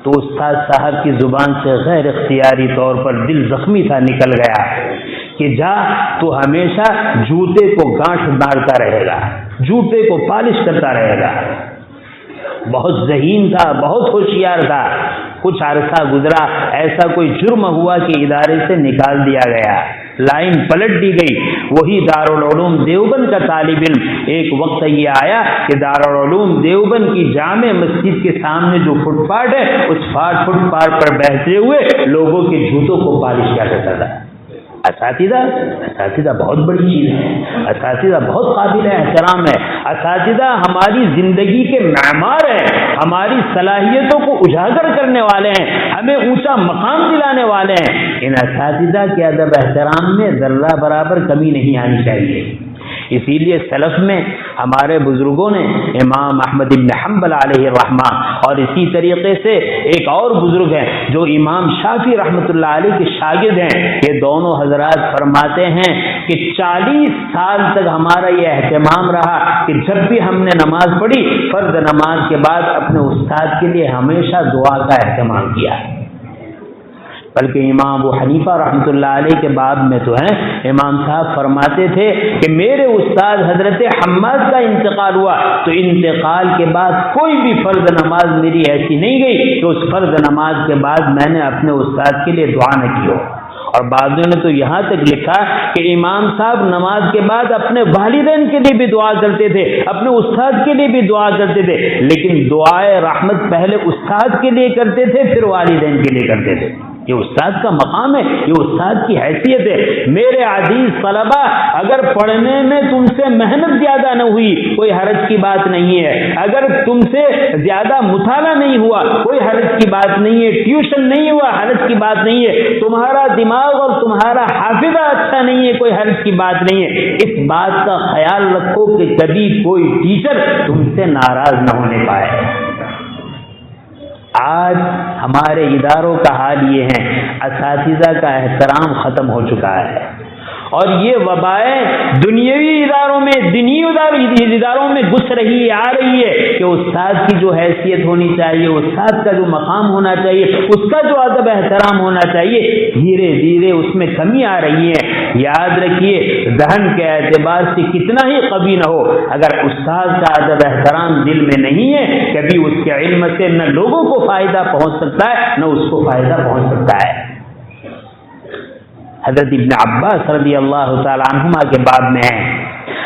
تو استاد صاحب کی زبان سے غیر اختیاری طور پر دل زخمی تھا، نکل گیا کہ جا تو ہمیشہ جوتے کو گانٹھ مارتا رہے گا، جوتے کو پالش کرتا رہے گا۔ بہت ذہین تھا، بہت ہوشیار تھا۔ کچھ عرصہ گزرا، ایسا کوئی جرم ہوا کہ ادارے سے نکال دیا گیا، لائن پلٹ دی گئی۔ وہی دارالعلوم دیوبند کا طالب علم، ایک وقت یہ آیا کہ دارالعلوم دیوبند کی جامع مسجد کے سامنے جو فٹ پاتھ ہے، اس فٹ پاتھ پر بیٹھتے ہوئے لوگوں کے جوتوں کو پالش کیا کرتا تھا۔ اساتذہ بہت بڑی چیز ہے، اساتذہ بہت قابل احترام ہے، اساتذہ ہماری زندگی کے معمار ہیں، ہماری صلاحیتوں کو اجاگر کرنے والے ہیں، ہمیں اونچا مقام دلانے والے ہیں۔ ان اساتذہ کے ادب احترام میں ذرہ برابر کمی نہیں آنی چاہیے۔ اسی لیے سلف میں ہمارے بزرگوں نے امام احمد بن حنبل علیہ الرحمہ اور اسی طریقے سے ایک اور بزرگ ہیں جو امام شافعی رحمۃ اللہ علیہ کے شاگرد ہیں، یہ دونوں حضرات فرماتے ہیں کہ 40 سال تک ہمارا یہ اہتمام رہا کہ جب بھی ہم نے نماز پڑھی، فرض نماز کے بعد اپنے استاد کے لیے ہمیشہ دعا کا اہتمام کیا۔ بلکہ امام ابو حنیفہ رحمۃ اللہ علیہ کے باب میں تو ہیں، امام صاحب فرماتے تھے کہ میرے استاد حضرت حماد کا انتقال ہوا تو انتقال کے بعد کوئی بھی فرض نماز میری ایسی نہیں گئی کہ اس فرض نماز کے بعد میں نے اپنے استاد کے لیے دعا نہ کی ہو۔ اور بعضوں نے تو یہاں تک لکھا کہ امام صاحب نماز کے بعد اپنے والدین کے لیے بھی دعا کرتے تھے، اپنے استاد کے لیے بھی دعا کرتے تھے، لیکن دعائے رحمت پہلے استاد کے لیے کرتے تھے، پھر والدین کے لیے کرتے تھے۔ یہ استاد کا مقام ہے، یہ استاد کی حیثیت ہے۔ میرے عزیز طلبہ، اگر پڑھنے میں تم سے محنت زیادہ نہ ہوئی کوئی حرج کی بات نہیں ہے، اگر تم سے زیادہ مطالعہ نہیں ہوا کوئی حرج کی بات نہیں ہے، ٹیوشن نہیں ہوا حرج کی بات نہیں ہے، تمہارا دماغ اور تمہارا حافظہ اچھا نہیں ہے کوئی حرج کی بات نہیں ہے۔ اس بات کا خیال رکھو کہ کبھی کوئی ٹیچر تم سے ناراض نہ ہونے پائے۔ آج ہمارے اداروں کا حال یہ ہے، اساتذہ کا احترام ختم ہو چکا ہے، اور یہ وبائیں دنیاوی اداروں میں، دینی اداروں میں گھس رہی آ رہی ہے کہ استاد کی جو حیثیت ہونی چاہیے، استاد کا جو مقام ہونا چاہیے، اس کا جو ادب احترام ہونا چاہیے، دھیرے دھیرے اس میں کمی آ رہی ہے۔ یاد رکھیے، ذہن کے اعتبار سے کتنا ہی قوی نہ ہو، اگر استاد کا ادب احترام دل میں نہیں ہے، کبھی اس کے علم سے نہ لوگوں کو فائدہ پہنچ سکتا ہے نہ اس کو فائدہ پہنچ سکتا ہے۔ حضرت ابن عباس رضی اللہ تعالیٰ عنہما کے باب میں ہے،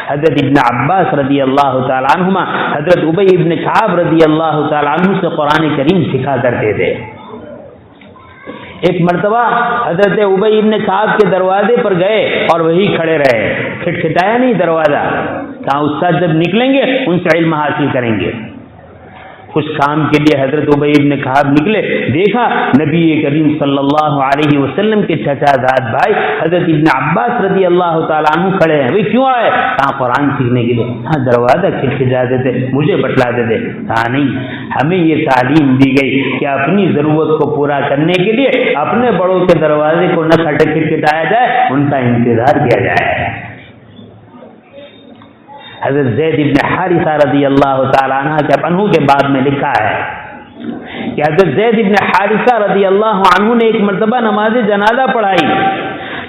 حضرت ابن عباس رضی اللہ تعالیٰ عنہما حضرت ابی ابن کعب رضی اللہ تعالیٰ عنہ سے قرآن کریم سکھا کرتے تھے۔ ایک مرتبہ حضرت ابی ابن کعب کے دروازے پر گئے اور وہی کھڑے رہے، کھٹکھٹایا نہیں دروازہ، کہا استاد جب نکلیں گے ان سے علم حاصل کریں گے۔ کچھ کام کے لیے حضرت ابی ابن کعب نکلے، دیکھا نبی کریم صلی اللہ علیہ وسلم کے چچا زاد بھائی حضرت ابن عباس رضی اللہ تعالیٰ عنہ کھڑے ہیں۔ بھائی کیوں آئے؟ کہاں قرآن سیکھنے کے لیے۔ ہاں دروازہ کھٹکھٹاتے تھے، مجھے بتلا دیتے۔ کہا نہیں، ہمیں یہ تعلیم دی گئی کہ اپنی ضرورت کو پورا کرنے کے لیے اپنے بڑوں کے دروازے کو نہ کھٹکھٹایا جائے، ان کا انتظار کیا جائے۔ حضرت زید بن حارثہ رضی اللہ تعالیٰ عنہ کے باب میں لکھا ہے کہ حضرت زید بن حارثہ رضی اللہ عنہ نے ایک مرتبہ نماز جنازہ پڑھائی۔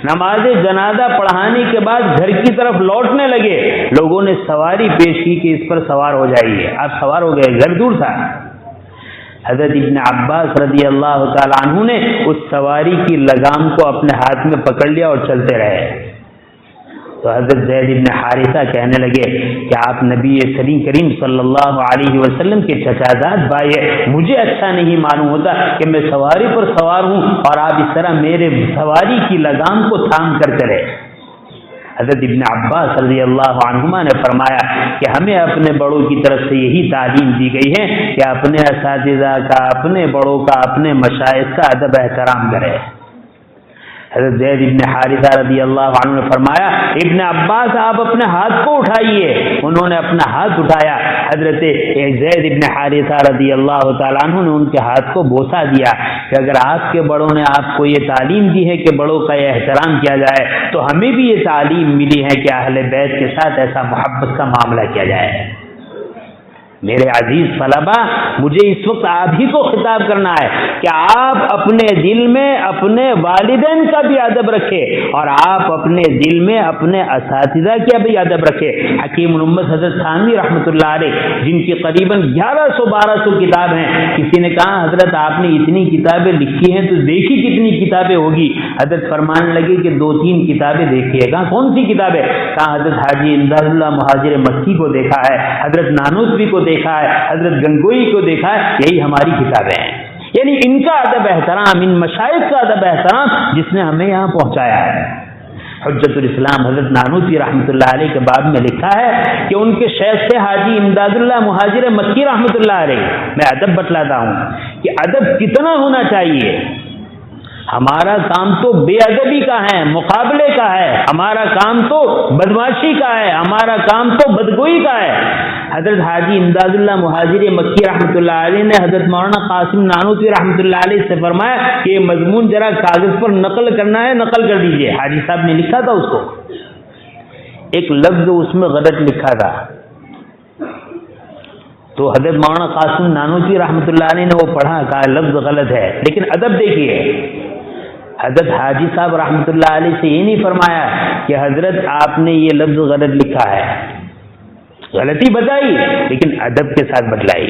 نماز جنازہ پڑھانے کے بعد گھر کی طرف لوٹنے لگے، لوگوں نے سواری پیش کی کہ اس پر سوار ہو جائیے، آپ سوار ہو گئے، گھر دور تھا۔ حضرت ابن عباس رضی اللہ تعالیٰ عنہ نے اس سواری کی لگام کو اپنے ہاتھ میں پکڑ لیا اور چلتے رہے۔ تو حضرت زید بن حارثہ کہنے لگے کہ آپ نبی کریم صلی اللہ علیہ وسلم کے چچا زاد بھائی ہیں، مجھے اچھا نہیں معلوم ہوتا کہ میں سواری پر سوار ہوں اور آپ اس طرح میرے سواری کی لگام کو تھام کر چلے۔ حضرت ابن عباس رضی اللہ عنہما نے فرمایا کہ ہمیں اپنے بڑوں کی طرف سے یہی تعلیم دی گئی ہے کہ اپنے اساتذہ کا، اپنے بڑوں کا، اپنے مشائخ کا ادب احترام کرے۔ حضرت زید ابن حارثہ رضی اللہ عنہ نے فرمایا ابن عباس آپ اپنے ہاتھ کو اٹھائیے۔ انہوں نے اپنا ہاتھ اٹھایا، حضرت زید ابن حارثہ رضی اللہ تعالیٰ عنہ نے ان کے ہاتھ کو بوسہ دیا کہ اگر آپ کے بڑوں نے آپ کو یہ تعلیم دی ہے کہ بڑوں کا یہ احترام کیا جائے تو ہمیں بھی یہ تعلیم ملی ہے کہ اہل بیت کے ساتھ ایسا محبت کا معاملہ کیا جائے۔ میرے عزیز طلبہ، مجھے اس وقت آپ ہی کو خطاب کرنا ہے کہ آپ اپنے دل میں اپنے والدین کا بھی ادب رکھیں اور آپ اپنے دل میں اپنے اساتذہ کا بھی ادب رکھیں۔ حکیم الامت حضرت تھانوی رحمۃ اللہ علیہ، جن کی قریباً 1100-1200 کتاب ہیں، کسی نے کہا حضرت آپ نے اتنی کتابیں لکھی ہیں تو دیکھی کتنی کتابیں ہوگی؟ حضرت فرمانے لگے کہ 2-3 کتابیں دیکھیے گا۔ کون سی کتابیں؟ کہا حضرت حاجی امداد اللہ مہاجر مکی کو دیکھا ہے، حضرت نانوتوی کو دیکھا ہے، حضرت گنگوئی کو دیکھا ہے، یہی ہماری کتابیں ہیں۔ یعنی ان کا ادب احترام، ان مشائخ کا ادب احترام جس نے ہمیں یہاں پہنچایا ہے۔ حجت الاسلام حضرت نانوتوی رحمۃ اللہ علیہ کے باب میں لکھا ہے کہ ان کے شیخ سے حاجی امداد اللہ مہاجر مکی رحمۃ اللہ علیہ، میں ادب بتلاتا ہوں کہ ادب کتنا ہونا چاہیے۔ ہمارا کام تو بے ادبی کا ہے، مقابلے کا ہے، ہمارا کام تو بدمعاشی کا ہے، ہمارا کام تو بدگوئی کا ہے۔ حضرت حاجی امداد اللہ مہاجر مکی رحمۃ اللہ علیہ نے حضرت مولانا قاسم نانوتوی رحمۃ اللہ علیہ سے فرمایا کہ یہ مضمون ذرا کاغذ پر نقل کرنا ہے، نقل کر دیجئے۔ حاجی صاحب نے لکھا تھا، اس کو ایک لفظ اس میں غلط لکھا تھا، تو حضرت مولانا قاسم نانوتوی رحمۃ اللہ علیہ نے وہ پڑھا، کہا لفظ غلط ہے، لیکن ادب دیکھیے۔ حضرت حاجی صاحب رحمۃ اللہ علیہ سے یہ نہیں فرمایا کہ حضرت آپ نے یہ لفظ غلط لکھا ہے، غلطی بتائی لیکن ادب کے ساتھ بتلائی۔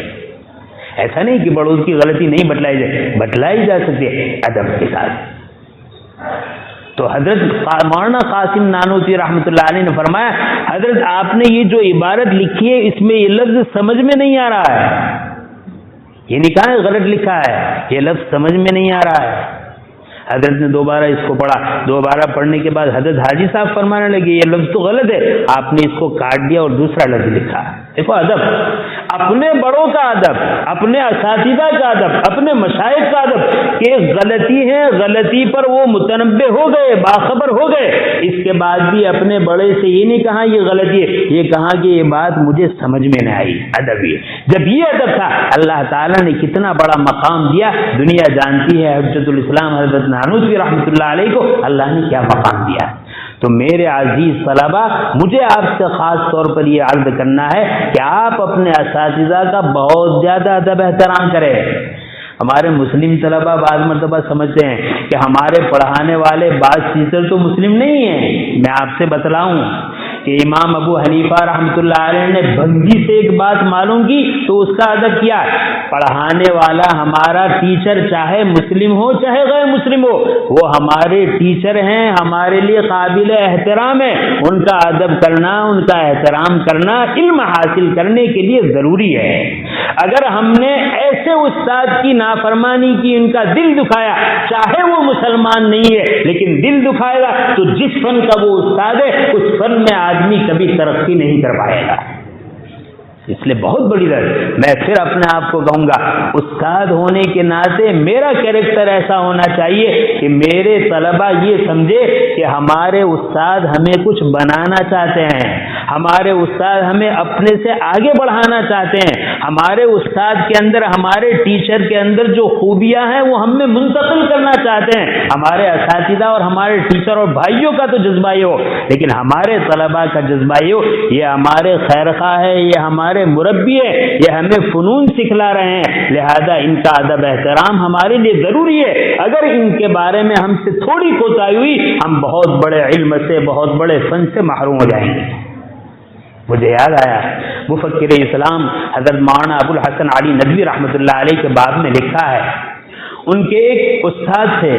ایسا نہیں کہ بڑوں کی غلطی نہیں بتلائی جا سکتی ادب کے ساتھ۔ تو حضرت مولانا قاسم نانوتوی رحمۃ اللہ علیہ نے فرمایا حضرت آپ نے یہ جو عبارت لکھی ہے اس میں یہ لفظ سمجھ میں نہیں آ رہا ہے، یہ نہیں کہا غلط لکھا ہے، یہ لفظ سمجھ میں نہیں آ رہا ہے۔ حضرت نے دوبارہ اس کو پڑھا، دوبارہ پڑھنے کے بعد حضرت حاجی صاحب فرمانے لگے یہ لفظ تو غلط ہے، آپ نے اس کو کاٹ دیا اور دوسرا لفظ لکھا۔ دیکھو ادب، اپنے بڑوں کا ادب، اپنے اساتذہ کا ادب، اپنے مشائخ کا ادب کہ غلطی ہے، غلطی پر وہ متنبہ ہو گئے، باخبر ہو گئے، اس کے بعد بھی اپنے بڑے سے یہ نہیں کہا یہ غلطی ہے، یہ کہا کہ یہ بات مجھے سمجھ میں نہ آئی۔ ادب یہ، جب یہ ادب تھا اللہ تعالیٰ نے کتنا بڑا مقام دیا، دنیا جانتی ہے حجت الاسلام حضرت نانوتوی رحمۃ اللہ علیہ کو اللہ نے کیا مقام دیا۔ تو میرے عزیز طلبہ، مجھے آپ سے خاص طور پر یہ عرض کرنا ہے کہ آپ اپنے اساتذہ کا بہت زیادہ ادب احترام کریں۔ ہمارے مسلم طلبہ بعض مرتبہ سمجھتے ہیں کہ ہمارے پڑھانے والے بعض ٹیچر تو مسلم نہیں ہیں۔ میں آپ سے بتلاؤں کہ امام ابو حنیفہ رحمۃ اللہ علیہ نے بندی سے ایک بات معلوم کی تو اس کا ادب کیا، پڑھانے والا ہمارا ٹیچر چاہے مسلم ہو چاہے غیر مسلم ہو، وہ ہمارے ٹیچر ہیں، ہمارے لیے قابل احترام ہے، ان کا ادب کرنا، ان کا احترام کرنا علم حاصل کرنے کے لیے ضروری ہے۔ اگر ہم نے ایسے استاد کی نافرمانی کی، ان کا دل دکھایا، چاہے وہ مسلمان نہیں ہے لیکن دل دکھائے گا، تو جس فن کا وہ استاد ہے اس فن میں آدمی کبھی ترقی نہیں کر پائے گا۔ اس لیے بہت بڑی بات، میں پھر اپنے آپ کو کہوں گا استاد ہونے کے ناطے میرا کیریکٹر ایسا ہونا چاہیے کہ میرے طلبہ یہ سمجھے کہ ہمارے استاد ہمیں کچھ بنانا چاہتے ہیں، ہمارے استاد ہمیں اپنے سے آگے بڑھانا چاہتے ہیں، ہمارے استاد کے اندر، ہمارے ٹیچر کے اندر جو خوبیاں ہیں وہ ہم میں منتقل کرنا چاہتے ہیں۔ ہمارے اساتذہ اور ہمارے ٹیچر اور بھائیوں کا تو جذبہ ہی ہو، لیکن ہمارے طلبہ کا جذبہ ہی ہو، یہ ہمارے خیرخواہ ہے، یہ ہمارے مربی ہے، یہ ہمیں فنون سکھلا رہے ہیں، لہذا ان کا ادب احترام ہمارے لیے ضروری ہے۔ اگر ان کے بارے میں ہم سے تھوڑی کوتاہی ہوئی، ہم بہت بڑے علم سے، بہت بڑے فن سے محروم ہو جائیں گے۔ مجھے یاد آیا مفکر اسلام حضرت مولانا ابو الحسن علی ندوی رحمۃ اللہ علیہ کے باب میں لکھا ہے، ان کے ایک استاد تھے،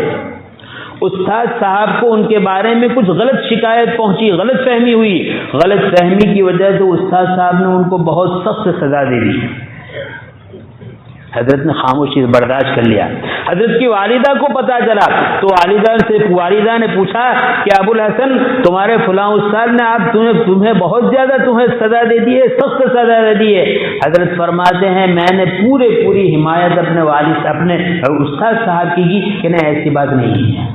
استاد صاحب کو ان کے بارے میں کچھ غلط شکایت پہنچی، غلط فہمی ہوئی، غلط فہمی کی وجہ سے استاد صاحب نے ان کو بہت سخت سزا دے دی۔ حضرت نے خاموشی برداشت کر لیا۔ حضرت کی والدہ کو پتا چلا تو والدہ نے پوچھا کہ ابو الحسن تمہارے فلاں استاد نے تمہیں بہت زیادہ سزا دے دی ہے، سخت سزا دے دی ہے۔ حضرت فرماتے ہیں میں نے پوری حمایت اپنے والد اپنے استاد صاحب کی کہ نہیں ایسی بات نہیں ہے،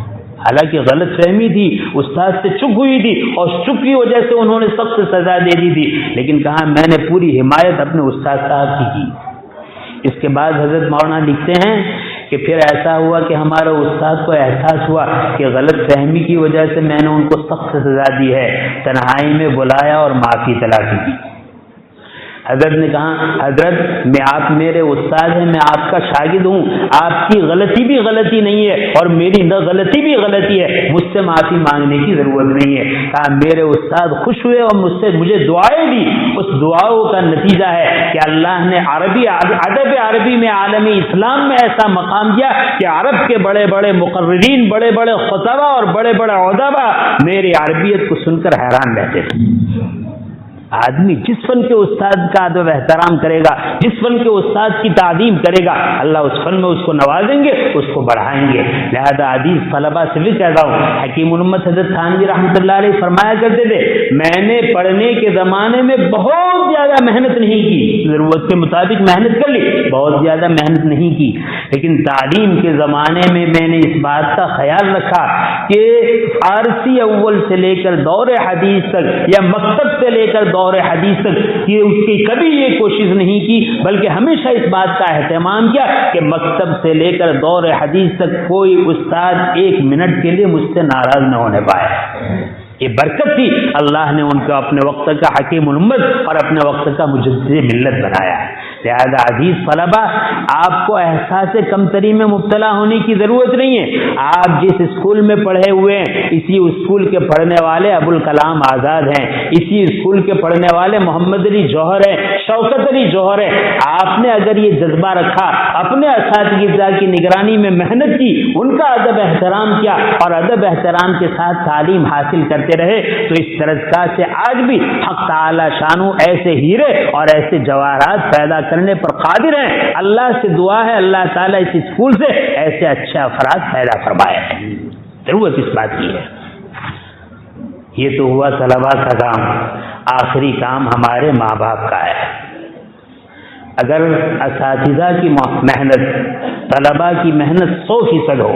حالانکہ غلط فہمی تھی، استاد سے چپ ہوئی تھی اور چپ کی وجہ سے انہوں نے سخت سزا دے دی تھی، لیکن کہا میں نے پوری حمایت اپنے استاد صاحب کی۔ اس کے بعد حضرت مولانا لکھتے ہیں کہ پھر ایسا ہوا کہ ہمارے استاد کو احساس ہوا کہ غلط فہمی کی وجہ سے میں نے ان کو سخت سزا دی ہے، تنہائی میں بلایا اور معافی تلافی کی۔ حضرت نے کہا حضرت آپ میرے استاد ہیں، میں آپ کا شاگرد ہوں، آپ کی غلطی بھی غلطی نہیں ہے اور میری نہ غلطی بھی غلطی ہے، مجھ سے معافی مانگنے کی ضرورت نہیں ہے۔ کہا میرے استاد خوش ہوئے اور مجھے دعائیں دی، اس دعاؤں کا نتیجہ ہے کہ اللہ نے ادب عربی میں عالم اسلام میں ایسا مقام دیا کہ عرب کے بڑے بڑے مقررین، بڑے بڑے خطبہ اور بڑے بڑے ادبا میری عربیت کو سن کر حیران رہتے تھے۔ آدمی جس فن کے استاد کا ادب احترام کرے گا، جس فن کے استاد کی تعظیم کرے گا، اللہ اس فن میں اس کو نوازیں گے، اس کو بڑھائیں گے۔ لہذا حدیث طلبہ سے بھی کہتا ہوں، حکیم الامت حضرت تھانوی رحمۃ اللہ علیہ فرمایا کرتے تھے میں نے پڑھنے کے زمانے میں بہت زیادہ محنت نہیں کی، ضرورت کے مطابق محنت کر لی، بہت زیادہ محنت نہیں کی، لیکن تعلیم کے زمانے میں میں نے اس بات کا خیال رکھا کہ فارسی اول سے لے کر دور حدیث تک یا مکتب سے لے کر دور حدیث تک کہ اس کی کبھی یہ کوشش نہیں کی، بلکہ ہمیشہ اس بات کا اہتمام کیا کہ مکتب سے لے کر دور حدیث تک کوئی استاد ایک منٹ کے لیے مجھ سے ناراض نہ ہونے پائے۔ یہ برکت تھی، اللہ نے ان کو اپنے وقت کا حکیم الامت اور اپنے وقت کا مجدد ملت بنایا۔ لہذا عزیز طلبہ آپ کو احساس کمتری میں مبتلا ہونے کی ضرورت نہیں ہے۔ آپ جس اسکول میں پڑھے ہوئے ہیں اسی اسکول کے پڑھنے والے ابوالکلام آزاد ہیں، اسی اسکول کے پڑھنے والے محمد علی جوہر ہیں، شوکت علی جوہر ہیں۔ آپ نے اگر یہ جذبہ رکھا، اپنے اساتذہ کی نگرانی میں محنت کی، ان کا ادب احترام کیا اور ادب احترام کے ساتھ تعلیم حاصل کرتے رہے تو اس طرز سے آج بھی حق تعالی شانو ایسے ہیرے اور ایسے جواہرات پیدا کرنے پر قادر ہیں۔ اللہ سے دعا ہے اللہ تعالیٰ اس اسکول سے ایسے اچھے افراد پیدا فرمائے، ضرورت اس بات کی ہے۔ یہ تو ہوا طلباء کا کام، آخری کام ہمارے ماں باپ کا ہے۔ اگر اساتذہ کی محنت، طلباء کی محنت 100% ہو،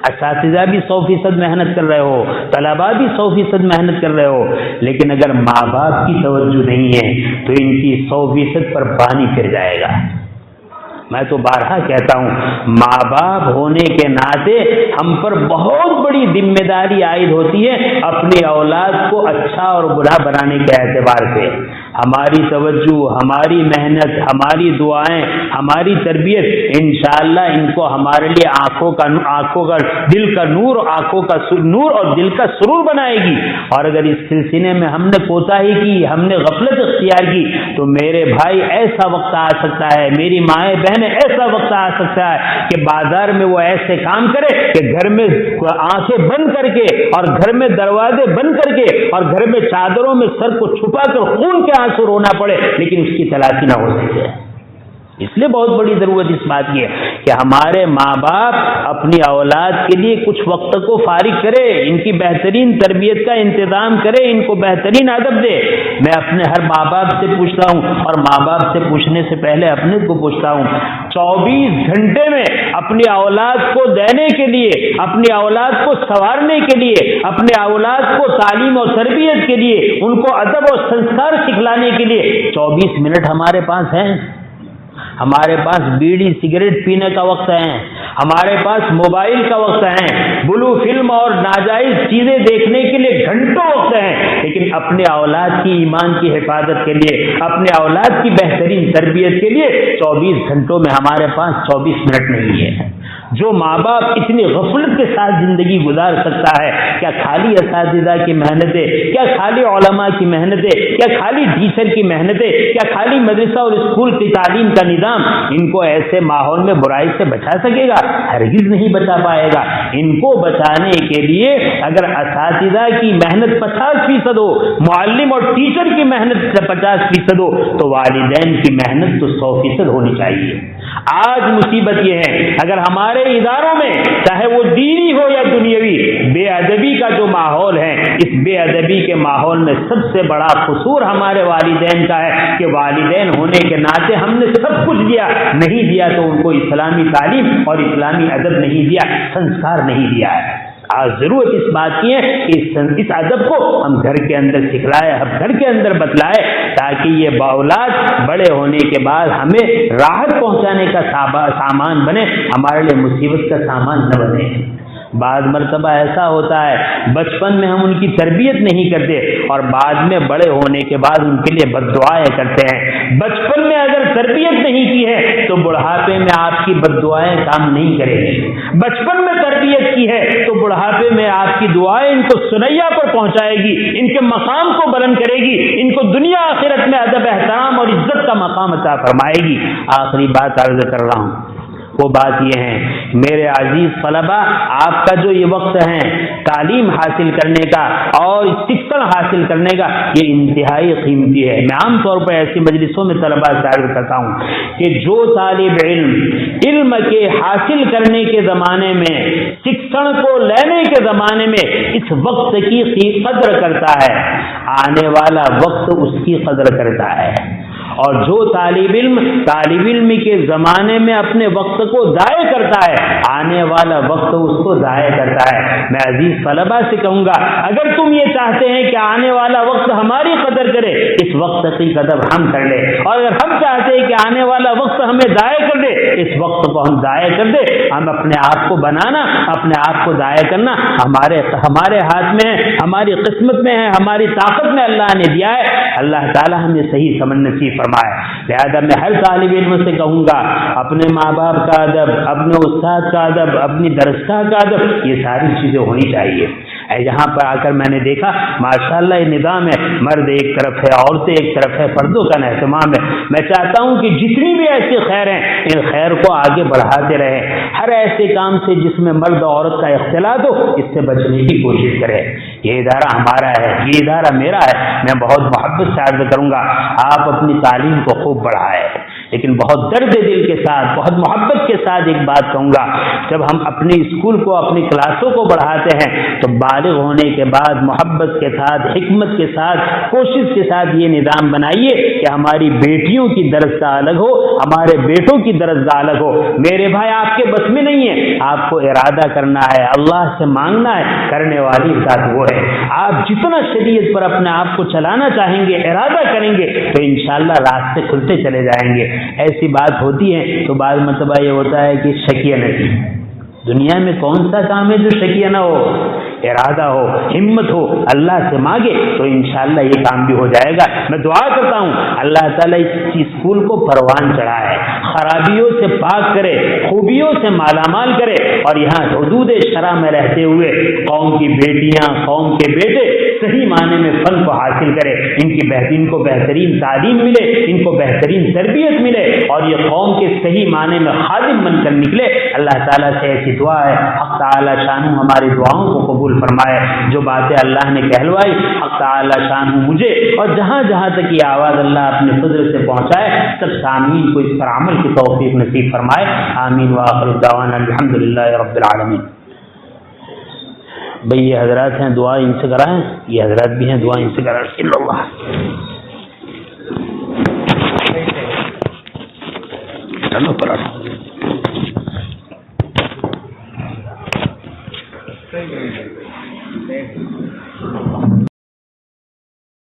اساتذہ بھی 100% محنت کر رہے ہو، طلباء بھی 100% محنت کر رہے ہو، لیکن اگر ماں باپ کی توجہ نہیں ہے تو ان کی 100% پر پانی پھر جائے گا۔ میں تو بارہا کہتا ہوں ماں باپ ہونے کے ناطے ہم پر بہت بڑی ذمہ داری عائد ہوتی ہے اپنی اولاد کو اچھا اور برا بنانے کے اعتبار سے۔ ہماری توجہ، ہماری محنت، ہماری دعائیں، ہماری تربیت انشاءاللہ ان کو ہمارے لیے آنکھوں کا دل کا نور، آنکھوں کا نور اور دل کا سرور بنائے گی۔ اور اگر اس سلسلے میں ہم نے کوتاہی کی، ہم نے غفلت اختیار کی تو میرے بھائی ایسا وقت آ سکتا ہے، میری مائیں بہنیں ایسا وقت آ سکتا ہے کہ بازار میں وہ ایسے کام کرے کہ گھر میں آنکھیں بند کر کے اور گھر میں دروازے بند کر کے اور گھر میں چادروں میں سر کو چھپا کر خون کے آنسو رونا پڑے لیکن اس کی تلافی نہ ہو سکے۔ اس لیے بہت بڑی ضرورت اس بات کی ہے کہ ہمارے ماں باپ اپنی اولاد کے لیے کچھ وقت کو فارغ کرے، ان کی بہترین تربیت کا انتظام کرے، ان کو بہترین ادب دے۔ میں اپنے ہر ماں باپ سے پوچھتا ہوں اور ماں باپ سے پوچھنے سے پہلے اپنے کو پوچھتا ہوں، 24 گھنٹے میں اپنی اولاد کو دینے کے لیے، اپنی اولاد کو سنوارنے کے لیے، اپنے اولاد کو تعلیم اور تربیت کے لیے، ان کو ادب اور سنسکار سکھلانے کے لیے 24 منٹ ہمارے پاس ہیں؟ ہمارے پاس بیڑی سگریٹ پینے کا وقت ہے، ہمارے پاس موبائل کا وقت ہے، بلو فلم اور ناجائز چیزیں دیکھنے کے لیے گھنٹوں وقت ہیں، لیکن اپنے اولاد کی ایمان کی حفاظت کے لیے، اپنے اولاد کی بہترین تربیت کے لیے 24 گھنٹوں میں ہمارے پاس 24 منٹ نہیں ہے۔ جو ماں باپ اتنی غفلت کے ساتھ زندگی گزار سکتا ہے، کیا خالی اساتذہ کی محنتیں، کیا خالی علماء کی محنتیں، کیا خالی ٹیچر کی محنتیں، کیا خالی مدرسہ اور اسکول کی تعلیم کا نظام ان کو ایسے ماحول میں برائی سے بچا سکے گا؟ ہرگز نہیں بچا پائے گا۔ ان کو بچانے کے لیے اگر اساتذہ کی محنت 50% ہو، معلم اور ٹیچر کی محنت 50% ہو تو والدین کی محنت تو 100% ہونی چاہیے۔ آج مصیبت یہ ہے اگر ہمارے ہمارے اداروں میں چاہے وہ دینی ہو یا دنیاوی بے ادبی کا جو ماحول ہے، اس بے ادبی کے ماحول میں سب سے بڑا قصور ہمارے والدین کا ہے کہ والدین ہونے کے ناطے ہم نے سب کچھ دیا، نہیں دیا تو ان کو اسلامی تعلیم اور اسلامی ادب نہیں دیا، سنسکار نہیں دیا ہے۔ آج ضرورت اس بات کی ہے کہ اس ادب کو ہم گھر کے اندر سکھلائے، ہم گھر کے اندر بتلائے، تاکہ یہ بااولاد بڑے ہونے کے بعد ہمیں راحت پہنچانے کا سامان بنے، ہمارے لیے مصیبت کا سامان نہ بنے۔ بعض مرتبہ ایسا ہوتا ہے بچپن میں ہم ان کی تربیت نہیں کرتے اور بعد میں بڑے ہونے کے بعد ان کے لیے بد دعائیں کرتے ہیں۔ بچپن میں اگر تربیت نہیں کی ہے تو بڑھاپے میں آپ کی بد دعائیں کام نہیں کریں گی، بچپن میں تربیت کی ہے تو بڑھاپے میں آپ کی دعائیں ان کو سنیا پر پہنچائے گی، ان کے مقام کو بلند کرے گی، ان کو دنیا آخرت میں ادب احترام اور عزت کا مقام عطا فرمائے گی۔ آخری بات عرض کر رہا ہوں، وہ بات یہ ہے میرے عزیز طلبہ، آپ کا جو یہ وقت ہے تعلیم حاصل کرنے کا اور شکشن حاصل کرنے کا، یہ انتہائی قیمتی ہے۔ میں عام طور پر ایسی مجلسوں میں طلبہ سے عرض کرتا ہوں کہ جو طالب علم کے حاصل کرنے کے زمانے میں، شکشن کو لینے کے زمانے میں اس وقت کی قدر کرتا ہے، آنے والا وقت اس کی قدر کرتا ہے، اور جو طالب علم کے زمانے میں اپنے وقت کو ضائع کرتا ہے، آنے والا وقت اس کو ضائع کرتا ہے۔ میں عزیز طلبہ سے کہوں گا، اگر تم یہ چاہتے ہیں کہ آنے والا وقت ہماری قدر کرے، اس وقت کی قدر ہم کر لیں، اور اگر ہم چاہتے ہیں کہ آنے والا وقت ہمیں ضائع کر دے، اس وقت کو ہم ضائع کر دے۔ ہم اپنے آپ کو بنانا، اپنے آپ کو ضائع کرنا ہمارے ہاتھ میں ہے، ہماری قسمت میں ہے، ہماری طاقت میں اللہ نے دیا ہے۔ اللہ تعالی ہمیں صحیح سمجھ نصیب فرمائے۔ لہذا میں ہر طالب علم سے کہوں گا، اپنے ماں باپ کا ادب، اپنے استاد کا ادب، اپنی درسگاہ کا ادب، یہ ساری چیزیں ہونی چاہیے۔ یہاں پر آ کر میں نے دیکھا ماشاءاللہ یہ نظام ہے، مرد ایک طرف ہے، عورتیں ایک طرف ہے، پردوں کا اہتمام ہے۔ میں چاہتا ہوں کہ جتنی بھی ایسی خیر ہیں، ان خیر کو آگے بڑھاتے رہیں، ہر ایسے کام سے جس میں مرد و عورت کا اختلاط ہو، اس سے بچنے کی کوشش کریں۔ یہ ادارہ ہمارا ہے، یہ ادارہ میرا ہے، میں بہت محبت سے عرض کروں گا آپ اپنی تعلیم کو خوب بڑھائیں، لیکن بہت درد دل کے ساتھ، بہت محبت کے ساتھ ایک بات کہوں گا، جب ہم اپنے اسکول کو، اپنی کلاسوں کو بڑھاتے ہیں تو بالغ ہونے کے بعد محبت کے ساتھ، حکمت کے ساتھ، کوشش کے ساتھ یہ نظام بنائیے کہ ہماری بیٹیوں کی درسگاہ الگ ہو، ہمارے بیٹوں کی درسگاہ الگ ہو۔ میرے بھائی آپ کے بس میں نہیں ہے، آپ کو ارادہ کرنا ہے، اللہ سے مانگنا ہے، کرنے والی ذات وہ ہے۔ آپ جتنا شریعت پر اپنے آپ کو چلانا چاہیں گے، ارادہ کریں گے تو انشاءاللہ راستے کھلتے چلے جائیں گے۔ ایسی بات ہوتی ہے تو بعض مرتبہ یہ ہوتا ہے کہ شکیہ نہیں، دنیا میں کون سا کام ہے جو شکیہ نہ ہو؟ ارادہ ہو، ہمت ہو، اللہ سے مانگے تو انشاءاللہ یہ کام بھی ہو جائے گا۔ میں دعا کرتا ہوں اللہ تعالیٰ اس اسکول کو پروان چڑھائے، خرابیوں سے پاک کرے، خوبیوں سے مالا مال کرے، اور یہاں حدود شرع میں رہتے ہوئے قوم کی بیٹیاں، قوم کے بیٹے صحیح معنی میں فن کو حاصل کرے، ان کو بہترین تعلیم ملے، ان کو بہترین تربیت ملے، اور یہ قوم کے صحیح معنی میں خادم بن کر نکلے۔ اللہ تعالیٰ سے ایسی دعا ہے، حق تعالیٰ شانہ ہماری دعاؤں کو قبول فرمائے۔ جو باتیں اللہ نے کہلوائی، حق تعالیٰ شانہ مجھے اور جہاں جہاں تک یہ آواز اللہ اپنے فضل سے پہنچائے، سب سامعین کو اس پر عمل کی توفیق نصیب فرمائے۔ آمین وآخر دعوانا الحمدللہ رب العالمین۔ بھئی یہ حضرات ہیں، دعا ان سے کرائیں، یہ حضرات بھی ہیں، دعا ان سے کرائیں۔ اللہ چلو پر